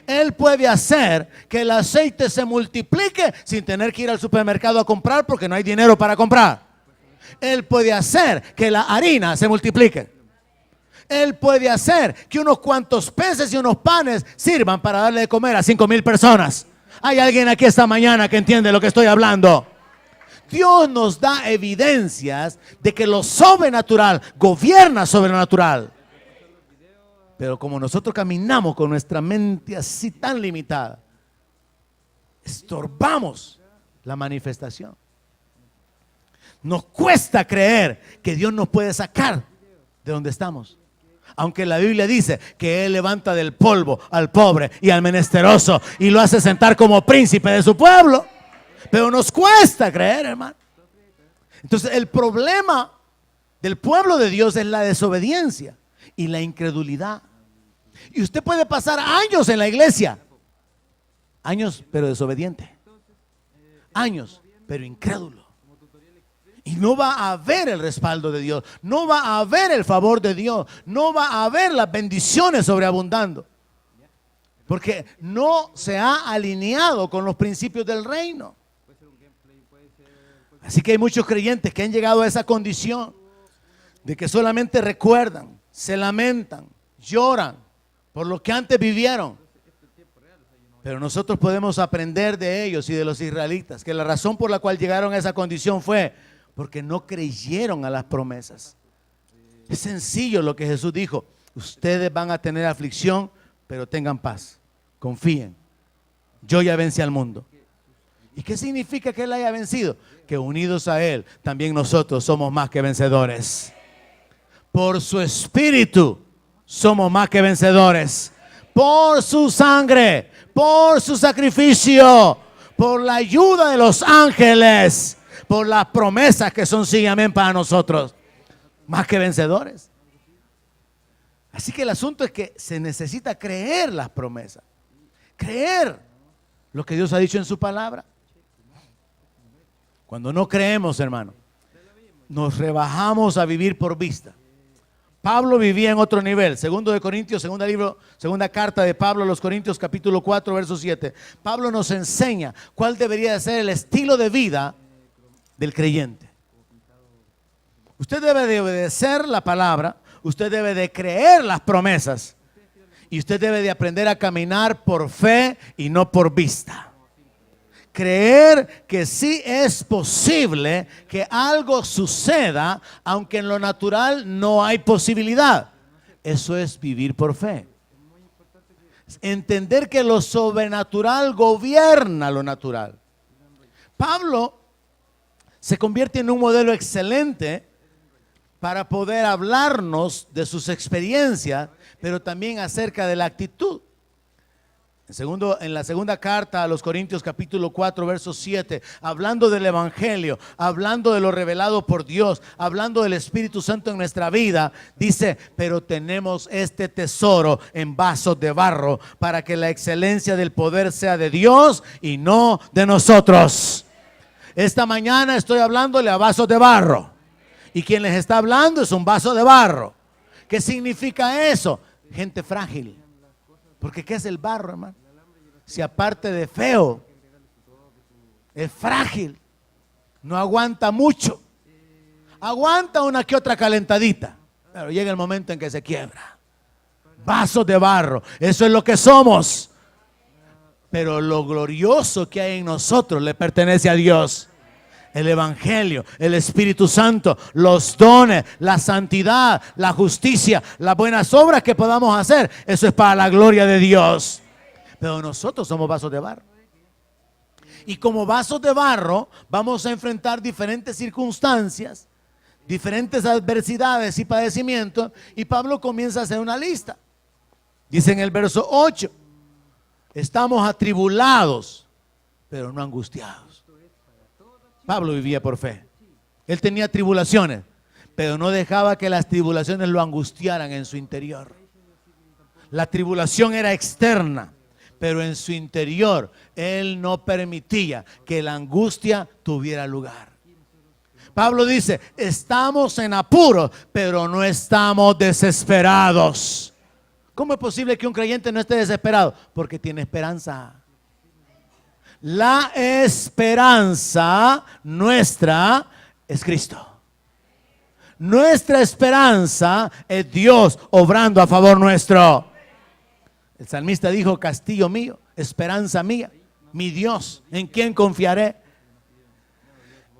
Él puede hacer que el aceite se multiplique sin tener que ir al supermercado a comprar porque no hay dinero para comprar. Él puede hacer que la harina se multiplique. Él puede hacer que unos cuantos peces y unos panes sirvan para darle de comer a 5,000 personas. ¿Hay alguien aquí esta mañana que entiende lo que estoy hablando? Dios nos da evidencias de que lo sobrenatural gobierna sobre lo natural. Pero como nosotros caminamos con nuestra mente así tan limitada, estorbamos la manifestación. Nos cuesta creer que Dios nos puede sacar de donde estamos. Aunque la Biblia dice que Él levanta del polvo al pobre y al menesteroso y lo hace sentar como príncipe de su pueblo. Pero nos cuesta creer, hermano. Entonces el problema del pueblo de Dios es la desobediencia y la incredulidad. Y usted puede pasar años en la iglesia, años pero desobediente, años pero incrédulo. Y no va a haber el respaldo de Dios, no va a haber el favor de Dios, no va a haber las bendiciones sobreabundando. Porque no se ha alineado con los principios del reino. Así que hay muchos creyentes que han llegado a esa condición de que solamente recuerdan, se lamentan, lloran por lo que antes vivieron. Pero nosotros podemos aprender de ellos y de los israelitas que la razón por la cual llegaron a esa condición fue porque no creyeron a las promesas. Es sencillo lo que Jesús dijo: ustedes van a tener aflicción, pero tengan paz, confíen, yo ya vencí al mundo. ¿Y qué significa que Él haya vencido? Que unidos a Él, también nosotros somos más que vencedores. Por su Espíritu somos más que vencedores. Por su sangre, por su sacrificio, por la ayuda de los ángeles, por las promesas que son sí y amén para nosotros, más que vencedores. Así que el asunto es que se necesita creer las promesas, creer lo que Dios ha dicho en su palabra. Cuando no creemos, hermano, nos rebajamos a vivir por vista. Pablo vivía en otro nivel. Segundo de Corintios, segunda carta de Pablo a los Corintios, capítulo 4, verso 7. Pablo nos enseña cuál debería ser el estilo de vida del creyente. Usted debe de obedecer la palabra, usted debe de creer las promesas y usted debe de aprender a caminar por fe y no por vista. Creer que sí es posible que algo suceda, aunque en lo natural no hay posibilidad. Eso es vivir por fe. Entender que lo sobrenatural gobierna lo natural. Pablo se convierte en un modelo excelente para poder hablarnos de sus experiencias, pero también acerca de la actitud. En la segunda carta a los Corintios, capítulo 4, verso 7, hablando del Evangelio, hablando de lo revelado por Dios, hablando del Espíritu Santo en nuestra vida, dice: pero tenemos este tesoro en vasos de barro, para que la excelencia del poder sea de Dios y no de nosotros. Esta mañana estoy hablándole a vasos de barro, y quien les está hablando es un vaso de barro. ¿Qué significa eso? Gente frágil. Porque ¿qué es el barro, hermano? Si aparte de feo, es frágil, no aguanta mucho, aguanta una que otra calentadita, pero llega el momento en que se quiebra. Vasos de barro, eso es lo que somos. Pero lo glorioso que hay en nosotros le pertenece a Dios. El Evangelio, el Espíritu Santo, los dones, la santidad, la justicia, las buenas obras que podamos hacer, eso es para la gloria de Dios. Pero nosotros somos vasos de barro. Y como vasos de barro vamos a enfrentar diferentes circunstancias, diferentes adversidades y padecimientos. Y Pablo comienza a hacer una lista. Dice en el verso 8: estamos atribulados, pero no angustiados. Pablo vivía por fe. Él tenía tribulaciones, pero no dejaba que las tribulaciones lo angustiaran en su interior. La tribulación era externa, pero en su interior él no permitía que la angustia tuviera lugar. Pablo dice: estamos en apuros, pero no estamos desesperados. ¿Cómo es posible que un creyente no esté desesperado? Porque tiene esperanza. La esperanza nuestra es Cristo. Nuestra esperanza es Dios obrando a favor nuestro. El salmista dijo: castillo mío, esperanza mía, mi Dios, ¿en quién confiaré?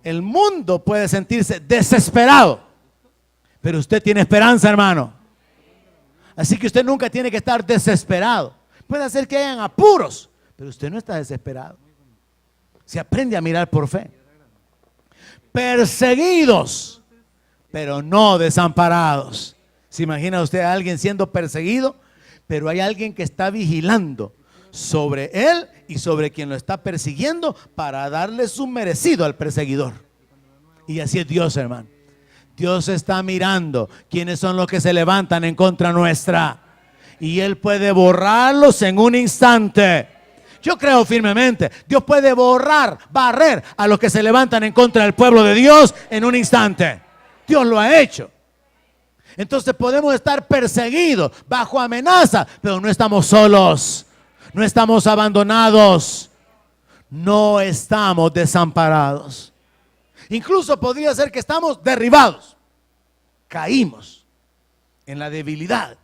El mundo puede sentirse desesperado, pero usted tiene esperanza, hermano. Así que usted nunca tiene que estar desesperado. Puede ser que hayan apuros, pero usted no está desesperado. Se aprende a mirar por fe. Perseguidos, pero no desamparados. ¿Se imagina usted a alguien siendo perseguido? Pero hay alguien que está vigilando sobre él y sobre quien lo está persiguiendo para darle su merecido al perseguidor. Y así es Dios, hermano. Dios está mirando quiénes son los que se levantan en contra nuestra, y Él puede borrarlos en un instante. Yo creo firmemente, Dios puede barrer a los que se levantan en contra del pueblo de Dios en un instante. Dios lo ha hecho. Entonces podemos estar perseguidos, bajo amenaza, pero no estamos solos, no estamos abandonados, no estamos desamparados. Incluso podría ser que estamos derribados, caímos en la debilidad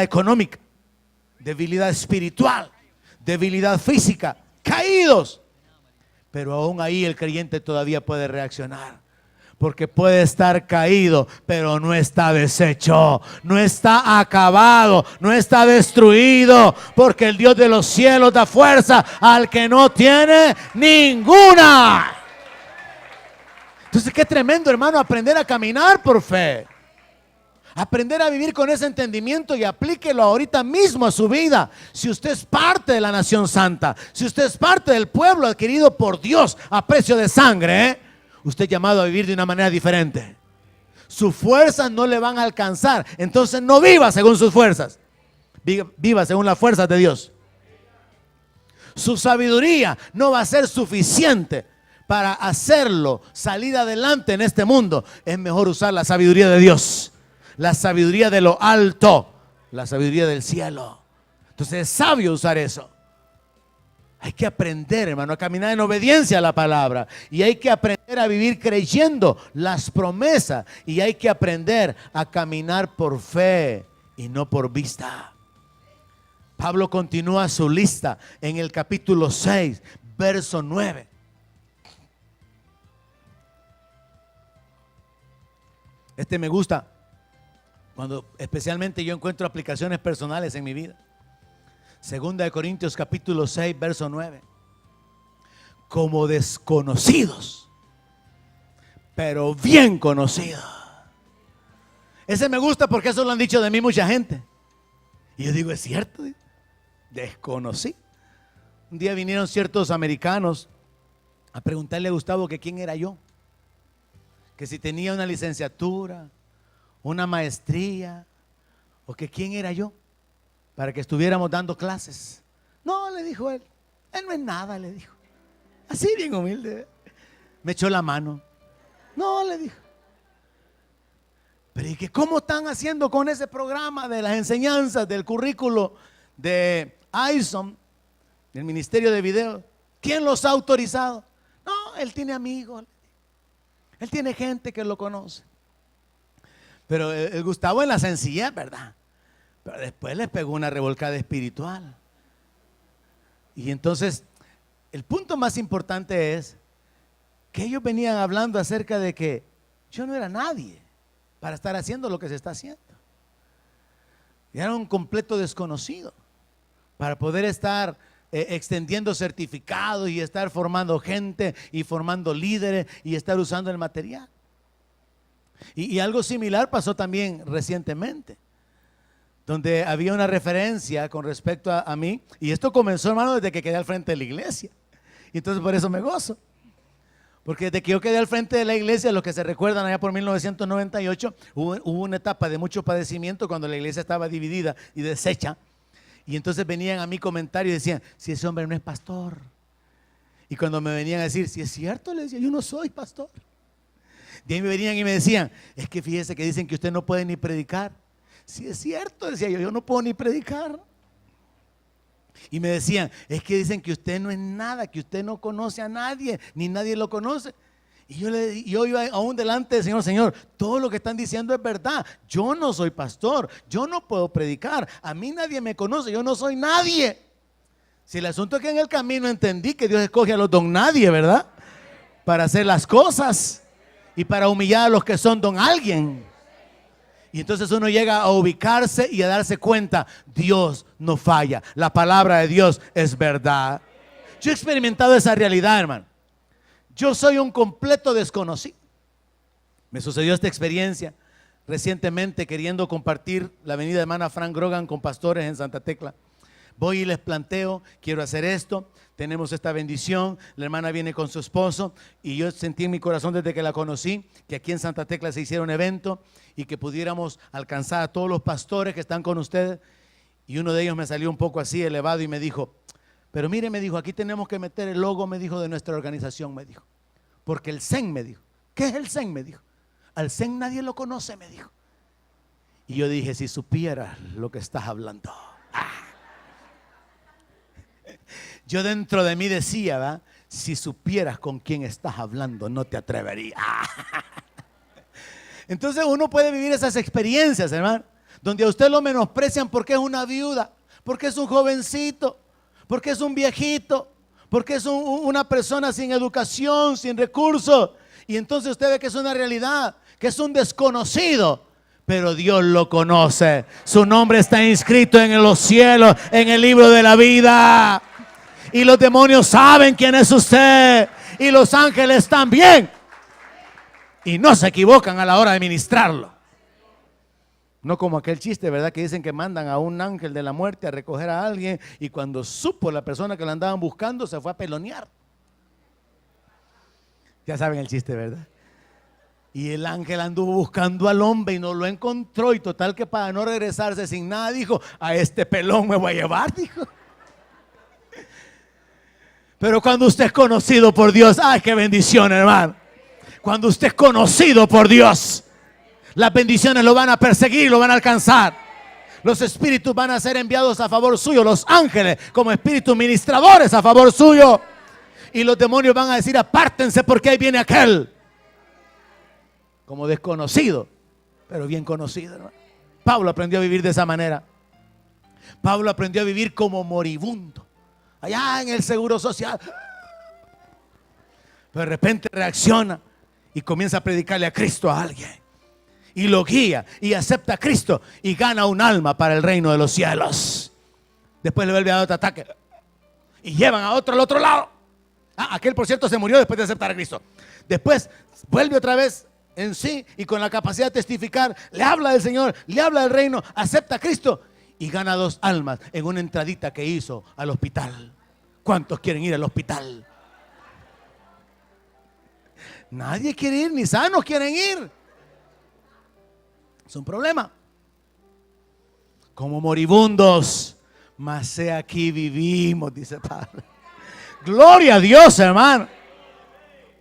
económica, debilidad espiritual, debilidad física, caídos. Pero aún ahí el creyente todavía puede reaccionar. Porque puede estar caído, pero no está deshecho, no está acabado, no está destruido. Porque el Dios de los cielos da fuerza al que no tiene ninguna. Entonces qué tremendo, hermano, aprender a caminar por fe. Aprender a vivir con ese entendimiento y aplíquelo ahorita mismo a su vida. Si usted es parte de la nación santa, si usted es parte del pueblo adquirido por Dios a precio de sangre, usted es llamado a vivir de una manera diferente. Sus fuerzas no le van a alcanzar, entonces no viva según sus fuerzas, viva según las fuerzas de Dios. Su sabiduría no va a ser suficiente para hacerlo salir adelante en este mundo. Es mejor usar la sabiduría de Dios, la sabiduría de lo alto, la sabiduría del cielo. Entonces es sabio usar eso. Hay que aprender, hermano, a caminar en obediencia a la palabra. Y hay que aprender a vivir creyendo las promesas. Y hay que aprender a caminar por fe y no por vista. Pablo continúa su lista en el capítulo 6, verso 9. Este me gusta cuando especialmente yo encuentro aplicaciones personales en mi vida. Segunda de Corintios capítulo 6, verso 9. Como desconocidos, pero bien conocidos. Ese me gusta porque eso lo han dicho de mí mucha gente. Y yo digo, es cierto, desconocí. Un día vinieron ciertos americanos a preguntarle a Gustavo que quién era yo. Que si tenía una licenciatura, una maestría, o que quién era yo, para que estuviéramos dando clases. No, le dijo él no es nada, le dijo. Así bien humilde. Me echó la mano. No, le dijo. Pero ¿y que cómo están haciendo con ese programa de las enseñanzas del currículo de ISOM, del Ministerio de Video? ¿Quién los ha autorizado? No, él tiene amigos. Él tiene gente que lo conoce. Pero el Gustavo en la sencillez, ¿verdad? Pero después les pegó una revolcada espiritual. Y entonces, el punto más importante es que ellos venían hablando acerca de que yo no era nadie para estar haciendo lo que se está haciendo. Y era un completo desconocido para poder estar extendiendo certificados y estar formando gente y formando líderes y estar usando el material. Y algo similar pasó también recientemente, donde había una referencia con respecto a mí. Y esto comenzó, hermano, desde que quedé al frente de la iglesia. Y entonces por eso me gozo. Porque desde que yo quedé al frente de la iglesia, los que se recuerdan allá por 1998, hubo una etapa de mucho padecimiento cuando la iglesia estaba dividida y deshecha. Y entonces venían a mí comentarios y decían, si ese hombre no es pastor. Y cuando me venían a decir, si es cierto, le decía, yo no soy pastor. De ahí me venían y me decían, es que fíjese que dicen que usted no puede ni predicar. Si es cierto, decía yo no puedo ni predicar. Y me decían, es que dicen que usted no es nada, que usted no conoce a nadie, ni nadie lo conoce. Y yo iba aún delante del Señor, Señor, todo lo que están diciendo es verdad. Yo no soy pastor, yo no puedo predicar, a mí nadie me conoce, yo no soy nadie. Si el asunto es que en el camino entendí que Dios escoge a los don nadie, ¿verdad? Para hacer las cosas y para humillar a los que son don alguien. Y entonces uno llega a ubicarse y a darse cuenta, Dios no falla, la palabra de Dios es verdad. Yo he experimentado esa realidad, hermano. Yo soy un completo desconocido. Me sucedió esta experiencia recientemente queriendo compartir la venida de hermana Frank Grogan con pastores en Santa Tecla. Voy y les planteo, quiero hacer esto, tenemos esta bendición, la hermana viene con su esposo y yo sentí en mi corazón desde que la conocí que aquí en Santa Tecla se hiciera un evento y que pudiéramos alcanzar a todos los pastores que están con ustedes. Y uno de ellos me salió un poco así elevado y me dijo, Pero mire, me dijo, aquí tenemos que meter el logo, me dijo, de nuestra organización, me dijo. Porque el CEN, me dijo. ¿Qué es el CEN? Me dijo. Al CEN nadie lo conoce, me dijo. Y yo dije, si supieras lo que estás hablando. Yo dentro de mí decía, ¿verdad? Si supieras con quién estás hablando, no te atreverías. Entonces uno puede vivir esas experiencias, hermano, donde a usted lo menosprecian porque es una viuda, porque es un jovencito, porque es un viejito, porque es una persona sin educación, sin recursos. Y entonces usted ve que es una realidad, que es un desconocido. Pero Dios lo conoce. Su nombre está inscrito en los cielos, en el libro de la vida. Y los demonios saben quién es usted. Y los ángeles también. Y no se equivocan a la hora de ministrarlo. No como aquel chiste, ¿verdad? Que dicen que mandan a un ángel de la muerte a recoger a alguien. Y cuando supo la persona que lo andaban buscando, se fue a pelonear. Ya saben el chiste, ¿verdad? Y el ángel anduvo buscando al hombre y no lo encontró. Y total que para no regresarse sin nada, dijo, a este pelón me voy a llevar, dijo. Pero cuando usted es conocido por Dios, ¡ay, qué bendición, hermano! Cuando usted es conocido por Dios, las bendiciones lo van a perseguir, lo van a alcanzar. Los espíritus van a ser enviados a favor suyo, los ángeles como espíritus ministradores a favor suyo. Y los demonios van a decir, apártense porque ahí viene aquel. Como desconocido, pero bien conocido, hermano. Pablo aprendió a vivir de esa manera. Pablo aprendió a vivir como moribundo, allá en el seguro social. Pero de repente reacciona y comienza a predicarle a Cristo a alguien. Y lo guía y acepta a Cristo y gana un alma para el reino de los cielos. Después le vuelve a dar otro ataque y llevan a otro al otro lado. Aquel, por cierto, se murió después de aceptar a Cristo. Después vuelve otra vez en sí y con la capacidad de testificar, le habla del Señor, le habla del reino, acepta a Cristo y gana 2 almas en una entradita que hizo al hospital. ¿Cuántos quieren ir al hospital? Nadie quiere ir, ni sanos quieren ir. Es un problema. Como moribundos, mas he aquí vivimos, dice Pablo. Gloria a Dios, hermano.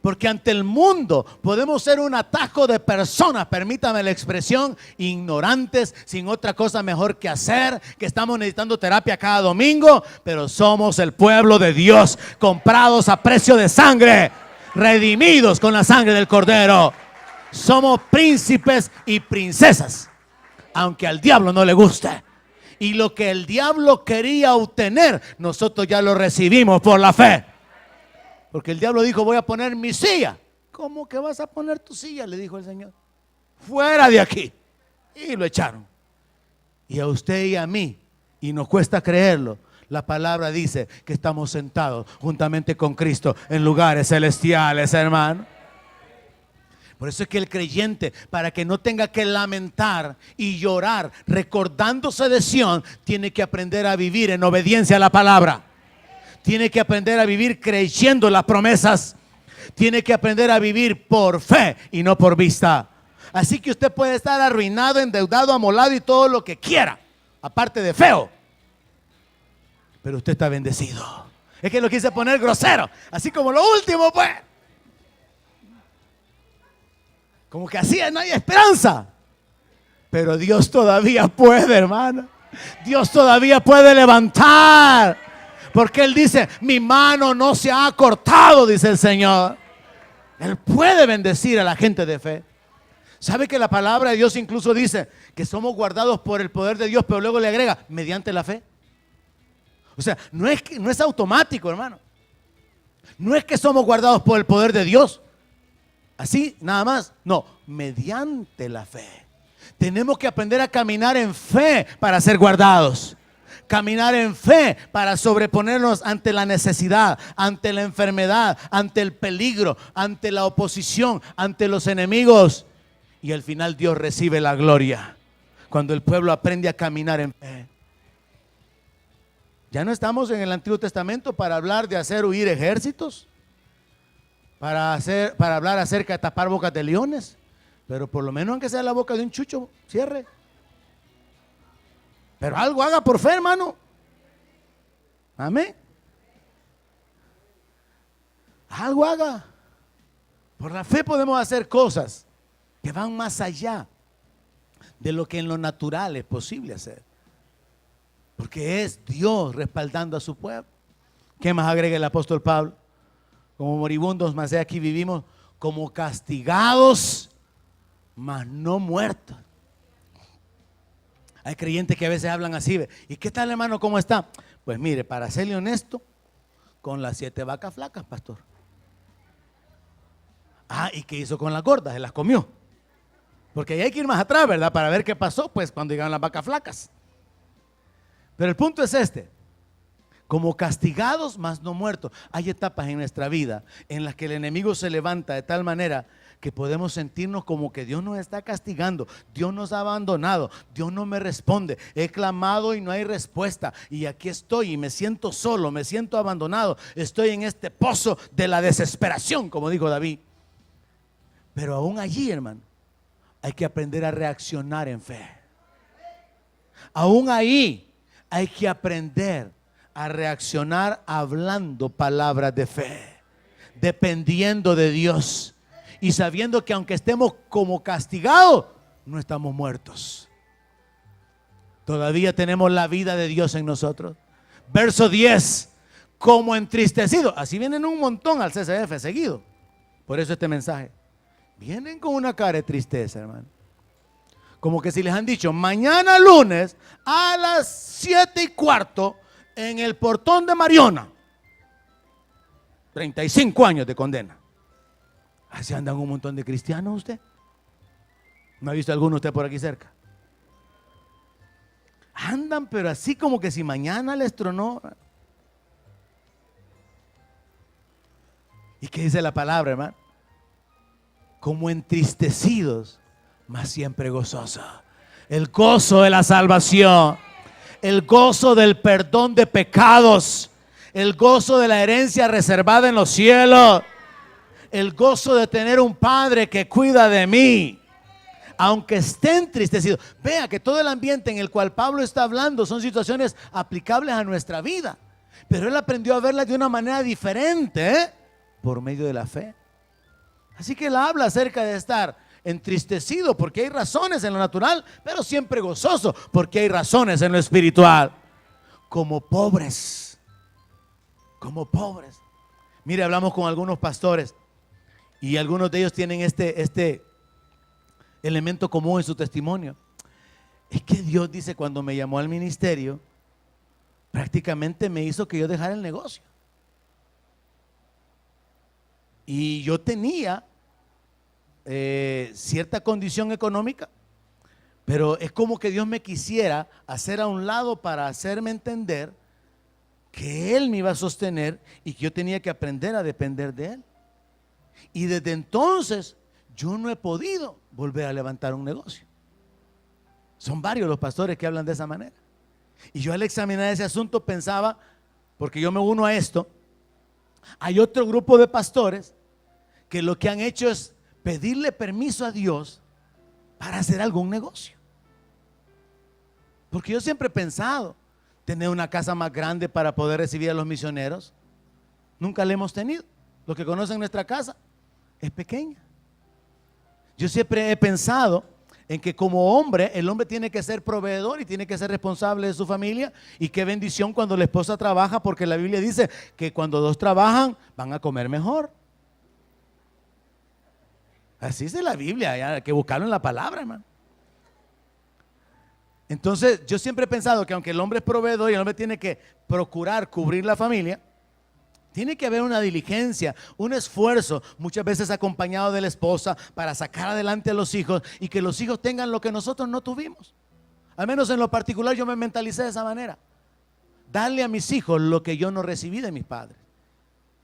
Porque ante el mundo podemos ser un atajo de personas, permítame la expresión, ignorantes, sin otra cosa mejor que hacer, que estamos necesitando terapia cada domingo, pero somos el pueblo de Dios, comprados a precio de sangre, redimidos con la sangre del Cordero. Somos príncipes y princesas, aunque al diablo no le guste. Y lo que el diablo quería obtener, nosotros ya lo recibimos por la fe. Porque el diablo dijo, voy a poner mi silla. ¿Cómo que vas a poner tu silla? Le dijo el Señor. Fuera de aquí. Y lo echaron. Y a usted y a mí, y nos cuesta creerlo, la palabra dice que estamos sentados juntamente con Cristo en lugares celestiales, hermano. Por eso es que el creyente, para que no tenga que lamentar y llorar recordándose de Sión, tiene que aprender a vivir en obediencia a la palabra. Tiene que aprender a vivir creyendo las promesas. Tiene que aprender a vivir por fe y no por vista. Así que usted puede estar arruinado, endeudado, amolado y todo lo que quiera, aparte de feo, pero usted está bendecido. Es que lo quise poner grosero, así como lo último, pues. Como que así no hay esperanza. Pero Dios todavía puede, hermano. Dios todavía puede levantar. Porque Él dice, mi mano no se ha cortado, dice el Señor. Él puede bendecir a la gente de fe. ¿Sabe que la palabra de Dios incluso dice que somos guardados por el poder de Dios, pero luego le agrega, mediante la fe? O sea, no es automático, hermano. No es que somos guardados por el poder de Dios. Así, nada más. No, mediante la fe. Tenemos que aprender a caminar en fe para ser guardados. Caminar en fe para sobreponernos ante la necesidad, ante la enfermedad, ante el peligro, ante la oposición, ante los enemigos. Y al final Dios recibe la gloria cuando el pueblo aprende a caminar en fe. Ya no estamos en el Antiguo Testamento para hablar de hacer huir ejércitos, para hablar acerca de tapar bocas de leones, pero por lo menos aunque sea la boca de un chucho, cierre. Pero algo haga por fe, hermano. Amén. algo haga. Por la fe podemos hacer cosas que van más allá de lo que en lo natural es posible hacer. Porque es Dios respaldando a su pueblo. ¿Qué más agrega el apóstol Pablo? Como moribundos, mas he aquí vivimos como castigados, mas no muertos. Hay creyentes que a veces hablan así. ¿Y qué tal, hermano? ¿Cómo está? Pues mire, para serle honesto, con las 7 vacas flacas, pastor. Ah, ¿y qué hizo con las gordas? Se las comió. Porque ahí hay que ir más atrás, ¿verdad? Para ver qué pasó, pues, cuando llegaron las vacas flacas. Pero el punto es este: como castigados, mas no muertos. Hay etapas en nuestra vida en las que el enemigo se levanta de tal manera que podemos sentirnos como que Dios nos está castigando, Dios nos ha abandonado, Dios no me responde, he clamado y no hay respuesta, y aquí estoy y me siento solo, me siento abandonado, estoy en este pozo de la desesperación, como dijo David. Pero aún allí, hermano, hay que aprender a reaccionar en fe. Aún ahí hay que aprender a reaccionar hablando palabras de fe, dependiendo de Dios y sabiendo que aunque estemos como castigados, no estamos muertos. Todavía tenemos la vida de Dios en nosotros. Verso 10, como entristecidos. Así vienen un montón al CCF seguido. Por eso este mensaje. Vienen con una cara de tristeza, hermano. Como que si les han dicho, mañana lunes a las 7:15 en el portón de Mariona, 35 años de condena. Así andan un montón de cristianos usted. ¿No ha visto alguno usted por aquí cerca? Andan pero así como que si mañana les tronó. ¿Y qué dice la palabra, hermano? Como entristecidos, mas siempre gozosos. El gozo de la salvación, el gozo del perdón de pecados, el gozo de la herencia reservada en los cielos, el gozo de tener un Padre que cuida de mí, aunque esté entristecido. Vea que todo el ambiente en el cual Pablo está hablando son situaciones aplicables a nuestra vida, pero él aprendió a verlas de una manera diferente, por medio de la fe. Así que él habla acerca de estar entristecido porque hay razones en lo natural, pero siempre gozoso porque hay razones en lo espiritual. Como pobres, como pobres. Mire, hablamos con algunos pastores y algunos de ellos tienen este elemento común en su testimonio. Es que Dios dice, cuando me llamó al ministerio, prácticamente me hizo que yo dejara el negocio. Y yo tenía cierta condición económica, pero es como que Dios me quisiera hacer a un lado para hacerme entender que Él me iba a sostener y que yo tenía que aprender a depender de Él. Y desde entonces yo no he podido volver a levantar un negocio. Son varios los pastores que hablan de esa manera. Y yo al examinar ese asunto pensaba, porque yo me uno a esto, hay otro grupo de pastores que lo que han hecho es pedirle permiso a Dios para hacer algún negocio. Porque yo siempre he pensado tener una casa más grande para poder recibir a los misioneros. Nunca la hemos tenido. Los que conocen nuestra casa es pequeña. Yo siempre he pensado en que como hombre, el hombre tiene que ser proveedor y tiene que ser responsable de su familia. Y qué bendición cuando la esposa trabaja, porque la Biblia dice que cuando dos trabajan van a comer mejor. Así dice la Biblia, hay que buscarlo en la palabra, hermano. Entonces yo siempre he pensado que aunque el hombre es proveedor y el hombre tiene que procurar cubrir la familia, tiene que haber una diligencia, un esfuerzo, muchas veces acompañado de la esposa, para sacar adelante a los hijos y que los hijos tengan lo que nosotros no tuvimos. Al menos en lo particular yo me mentalicé de esa manera. Darle a mis hijos lo que yo no recibí de mis padres.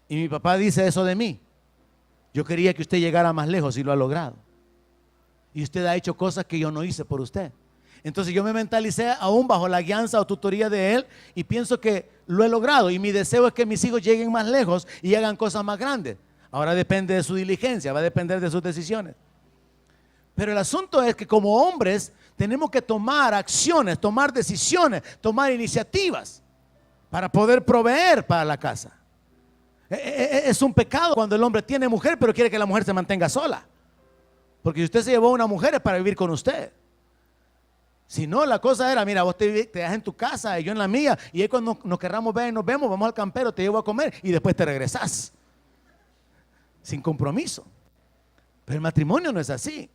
Y mi papá dice eso de mí. Yo quería que usted llegara más lejos y lo ha logrado. Y usted ha hecho cosas que yo no hice por usted. Entonces yo me mentalicé aún bajo la guianza o tutoría de él y pienso que lo he logrado. Y mi deseo es que mis hijos lleguen más lejos y hagan cosas más grandes. Ahora depende de su diligencia, va a depender de sus decisiones. Pero el asunto es que como hombres tenemos que tomar acciones, tomar decisiones, tomar iniciativas para poder proveer para la casa. Es un pecado cuando el hombre tiene mujer pero quiere que la mujer se mantenga sola. Porque si usted se llevó a una mujer es para vivir con usted. Si no, la cosa era, mira, vos te dejas en tu casa y yo en la mía, y ahí cuando nos querramos ver y nos vemos, vamos al campero, te llevo a comer y después te regresás. Sin compromiso. Pero el matrimonio no es así.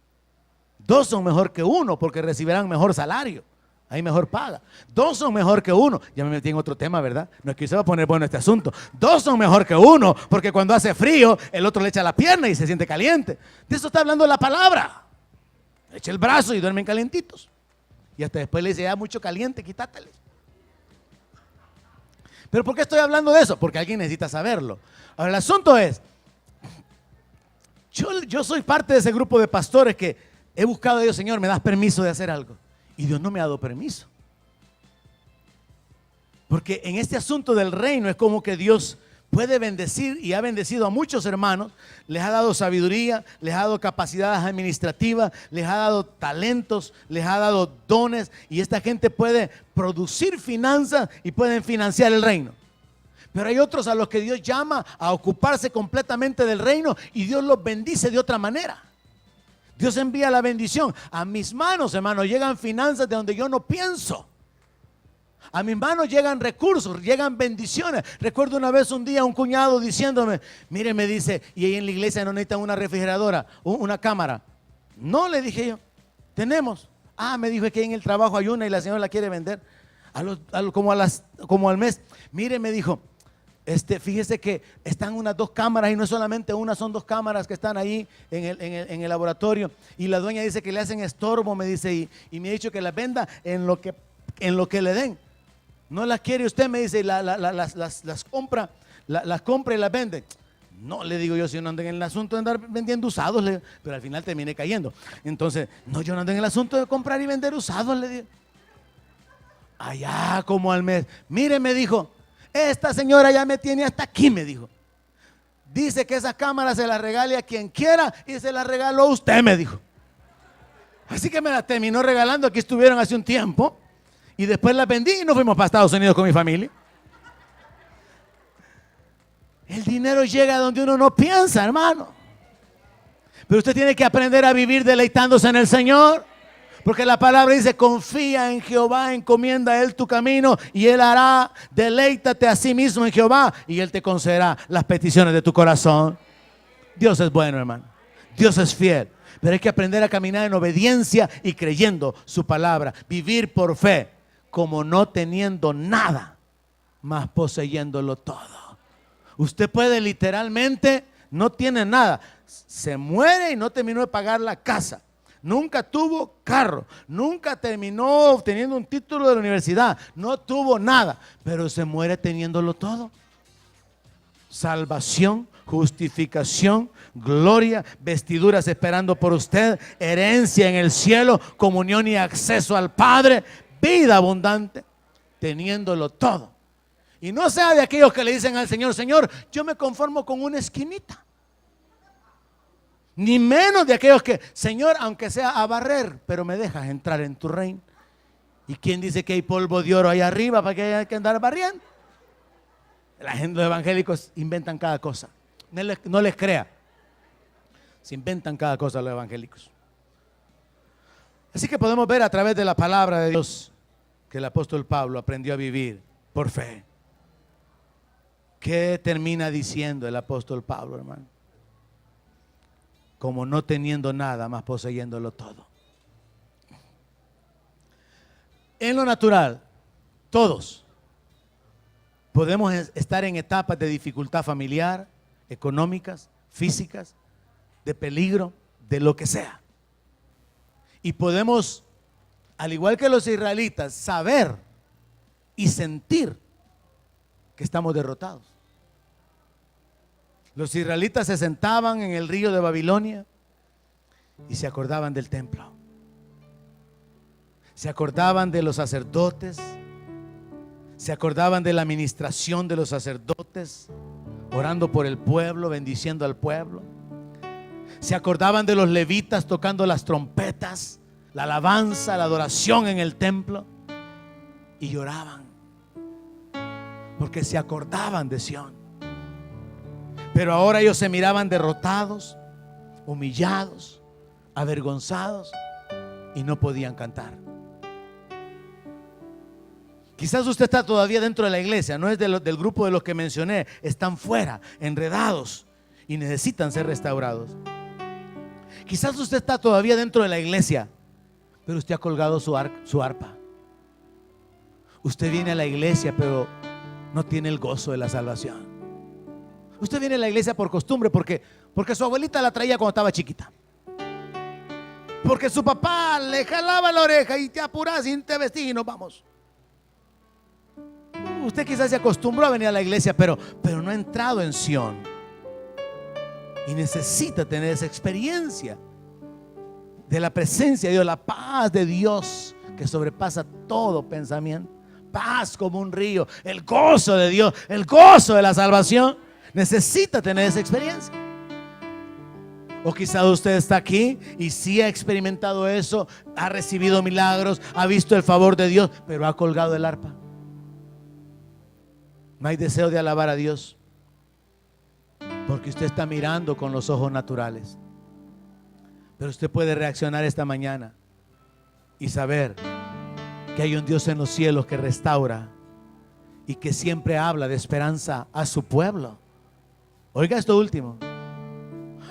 Dos son mejor que uno porque recibirán mejor salario. Hay mejor paga. Dos son mejor que uno. Ya me metí en otro tema, ¿verdad? No es que se va a poner bueno este asunto. Dos son mejor que uno porque cuando hace frío, el otro le echa la pierna y se siente caliente. De eso está hablando la palabra. Le echa el brazo y duermen calientitos. Y hasta después le dice, ya mucho caliente, quítatele. ¿Pero por qué estoy hablando de eso? Porque alguien necesita saberlo. Ahora el asunto es, yo soy parte de ese grupo de pastores que he buscado a Dios, Señor, ¿me das permiso de hacer algo? Y Dios no me ha dado permiso. Porque en este asunto del reino es como que Dios puede bendecir y ha bendecido a muchos hermanos, les ha dado sabiduría, les ha dado capacidades administrativas, les ha dado talentos, les ha dado dones y esta gente puede producir finanzas y pueden financiar el reino. Pero hay otros a los que Dios llama a ocuparse completamente del reino y Dios los bendice de otra manera. Dios envía la bendición. A mis manos, hermano, llegan finanzas de donde yo no pienso. A mis manos llegan recursos, llegan bendiciones. Recuerdo una vez un día un cuñado diciéndome, mire, me dice, y ahí en la iglesia no necesitan una refrigeradora, una cámara. No, le dije yo, tenemos. Me dijo, es que en el trabajo hay una y la señora la quiere vender como al mes. Mire, me dijo, fíjese que están unas 2 cámaras y no es solamente una, son 2 cámaras que están ahí en el laboratorio y la dueña dice que le hacen estorbo, me dice, y me ha dicho que las venda en lo que le den. No las quiere usted, me dice, las compra y las vende. No, le digo yo, si no ando en el asunto de andar vendiendo usados, pero al final terminé cayendo. Entonces, no, yo no ando en el asunto de comprar y vender usados, le digo. Allá como al mes. Mire, me dijo, esta señora ya me tiene hasta aquí, me dijo. Dice que esa cámara se la regale a quien quiera y se la regaló a usted, me dijo. Así que me la terminó regalando. Aquí estuvieron hace un tiempo y después la vendí y nos fuimos para Estados Unidos con mi familia. El dinero llega donde uno no piensa, hermano. Pero usted tiene que aprender a vivir deleitándose en el Señor. Porque la palabra dice, confía en Jehová, encomienda a Él tu camino y Él hará, deleítate a sí mismo en Jehová y Él te concederá las peticiones de tu corazón. Dios es bueno, hermano. Dios es fiel. Pero hay que aprender a caminar en obediencia y creyendo su palabra. Vivir por fe, como no teniendo nada, mas poseyéndolo todo. Usted puede literalmente, no tiene nada. Se muere y no terminó de pagar la casa. Nunca tuvo carro, nunca terminó obteniendo un título de la universidad, no tuvo nada, pero se muere teniéndolo todo. Salvación, justificación, gloria, vestiduras esperando por usted, herencia en el cielo, comunión y acceso al Padre, vida abundante, teniéndolo todo. Y no sea de aquellos que le dicen al Señor, Señor, yo me conformo con una esquinita. Ni menos de aquellos que, Señor, aunque sea a barrer, pero me dejas entrar en tu reino. ¿Y quién dice que hay polvo de oro ahí arriba para que haya que andar barriendo? La gente, los evangélicos inventan cada cosa. No les crea. Se inventan cada cosa los evangélicos. Así que podemos ver a través de la palabra de Dios que el apóstol Pablo aprendió a vivir por fe. ¿Qué termina diciendo el apóstol Pablo, hermano? Como no teniendo nada, más poseyéndolo todo. En lo natural, todos podemos estar en etapas de dificultad familiar, económicas, físicas, de peligro, de lo que sea. Y podemos, al igual que los israelitas, saber y sentir que estamos derrotados. Los israelitas se sentaban en el río de Babilonia y se acordaban del templo. Se acordaban de los sacerdotes, se acordaban de la administración de los sacerdotes, orando por el pueblo, bendiciendo al pueblo. Se acordaban de los levitas tocando las trompetas, la alabanza, la adoración en el templo, y lloraban porque se acordaban de Sión. Pero ahora ellos se miraban derrotados, humillados, avergonzados y no podían cantar. Quizás usted está todavía dentro de la iglesia, no es del grupo de los que mencioné, están fuera, enredados y necesitan ser restaurados. Quizás usted está todavía dentro de la iglesia, pero usted ha colgado su arpa. Usted viene a la iglesia, pero no tiene el gozo de la salvación. Usted viene a la iglesia por costumbre, porque su abuelita la traía cuando estaba chiquita, porque su papá le jalaba la oreja y te apuras y te vestís y nos vamos. Usted quizás se acostumbró a venir a la iglesia, pero no ha entrado en Sión. Y necesita tener esa experiencia de la presencia de Dios, la paz de Dios que sobrepasa todo pensamiento. Paz como un río, el gozo de Dios, el gozo de la salvación. Necesita tener esa experiencia. O quizás usted está aquí y sí ha experimentado eso, ha recibido milagros, ha visto el favor de Dios, pero ha colgado el arpa. No hay deseo de alabar a Dios, porque usted está mirando con los ojos naturales. Pero usted puede reaccionar esta mañana y saber que hay un Dios en los cielos que restaura y que siempre habla de esperanza a su pueblo. Oiga esto último: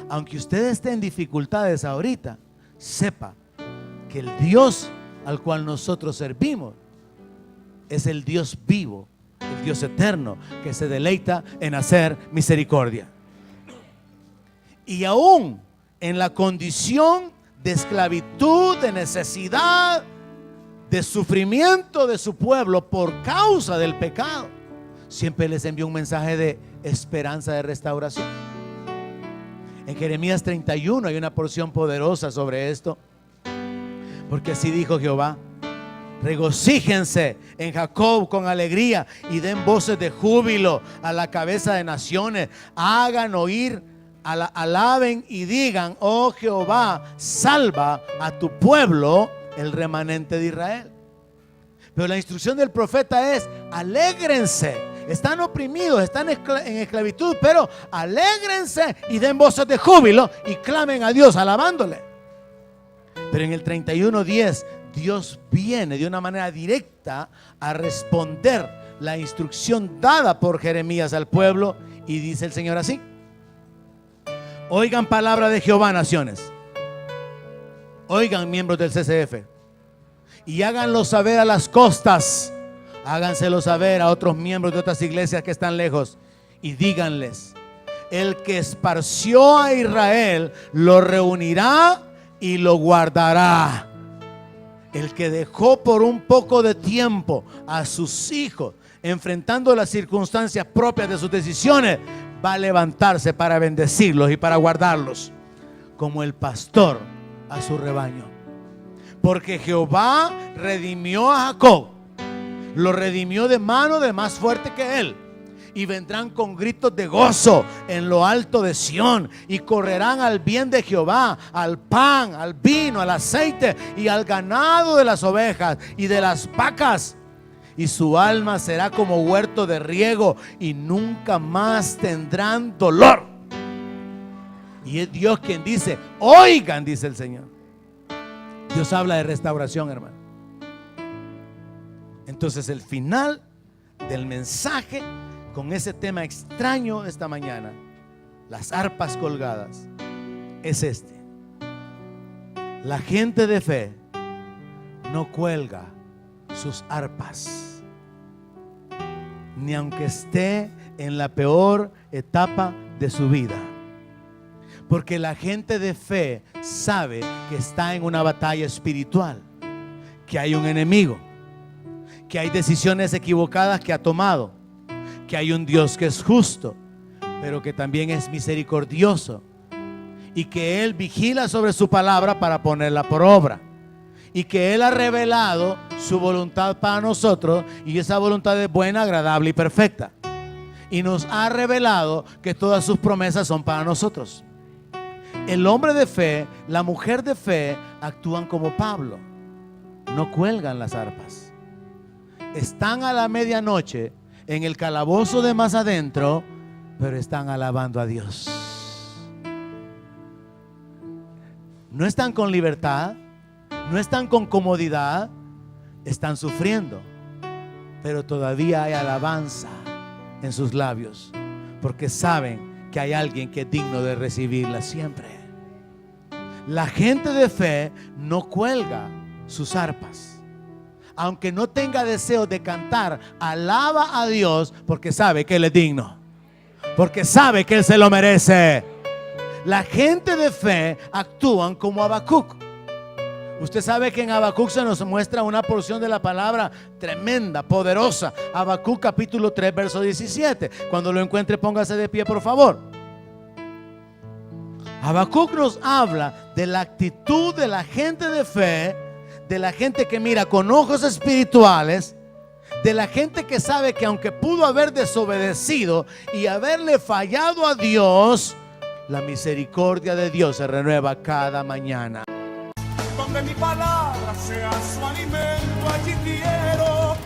aunque usted esté en dificultades ahorita, sepa que el Dios al cual nosotros servimos es el Dios vivo, el Dios eterno, que se deleita en hacer misericordia. Y aún en la condición de esclavitud, de necesidad, de sufrimiento de su pueblo por causa del pecado, siempre les envió un mensaje de esperanza, de restauración. En Jeremías 31 hay una porción poderosa sobre esto, porque así dijo Jehová: regocíjense en Jacob con alegría y den voces de júbilo a la cabeza de naciones. Hagan oír, alaben y digan: oh Jehová, salva a tu pueblo, el remanente de Israel. Pero la instrucción del profeta es: alégrense. Están oprimidos, están en esclavitud, pero alégrense y den voces de júbilo y clamen a Dios alabándole. Pero en el 31:10 Dios viene de una manera directa a responder la instrucción dada por Jeremías al pueblo, y dice el Señor así: oigan palabra de Jehová, naciones. Oigan, miembros del CCF, y háganlo saber a las costas. Háganselo saber a otros miembros de otras iglesias que están lejos, y díganles: el que esparció a Israel lo reunirá y lo guardará. El que dejó por un poco de tiempo a sus hijos enfrentando las circunstancias propias de sus decisiones, va a levantarse para bendecirlos y para guardarlos, como el pastor a su rebaño. Porque Jehová redimió a Jacob, lo redimió de mano de más fuerte que él. Y vendrán con gritos de gozo en lo alto de Sión, y correrán al bien de Jehová, al pan, al vino, al aceite y al ganado de las ovejas y de las vacas. Y su alma será como huerto de riego, y nunca más tendrán dolor. Y es Dios quien dice: oigan, dice el Señor. Dios habla de restauración, hermano. Entonces el final del mensaje, con ese tema extraño esta mañana, las arpas colgadas, es este: la gente de fe no cuelga sus arpas, ni aunque esté en la peor etapa de su vida. Porque la gente de fe sabe que está en una batalla espiritual, que hay un enemigo, que hay decisiones equivocadas que ha tomado, que hay un Dios que es justo, pero que también es misericordioso, y que Él vigila sobre su palabra para ponerla por obra, y que Él ha revelado su voluntad para nosotros, y esa voluntad es buena, agradable y perfecta, y nos ha revelado que todas sus promesas son para nosotros. El hombre de fe, la mujer de fe actúan como Pablo, no cuelgan las arpas, están a la medianoche en el calabozo de más adentro, pero están alabando a Dios. No están con libertad, no están con comodidad, están sufriendo, pero todavía hay alabanza en sus labios, porque saben que hay alguien que es digno de recibirla siempre. La gente de fe no cuelga sus arpas, aunque no tenga deseo de cantar, alaba a Dios porque sabe que Él es digno, porque sabe que Él se lo merece. La gente de fe actúan como Habacuc. Usted sabe que en Habacuc se nos muestra una porción de la palabra tremenda, poderosa. Habacuc capítulo 3 verso 17. Cuando lo encuentre, póngase de pie, por favor. Habacuc nos habla de la actitud de la gente de fe, de la gente que mira con ojos espirituales, de la gente que sabe que aunque pudo haber desobedecido y haberle fallado a Dios, la misericordia de Dios se renueva cada mañana. Donde mi palabra sea su alimento, allí quiero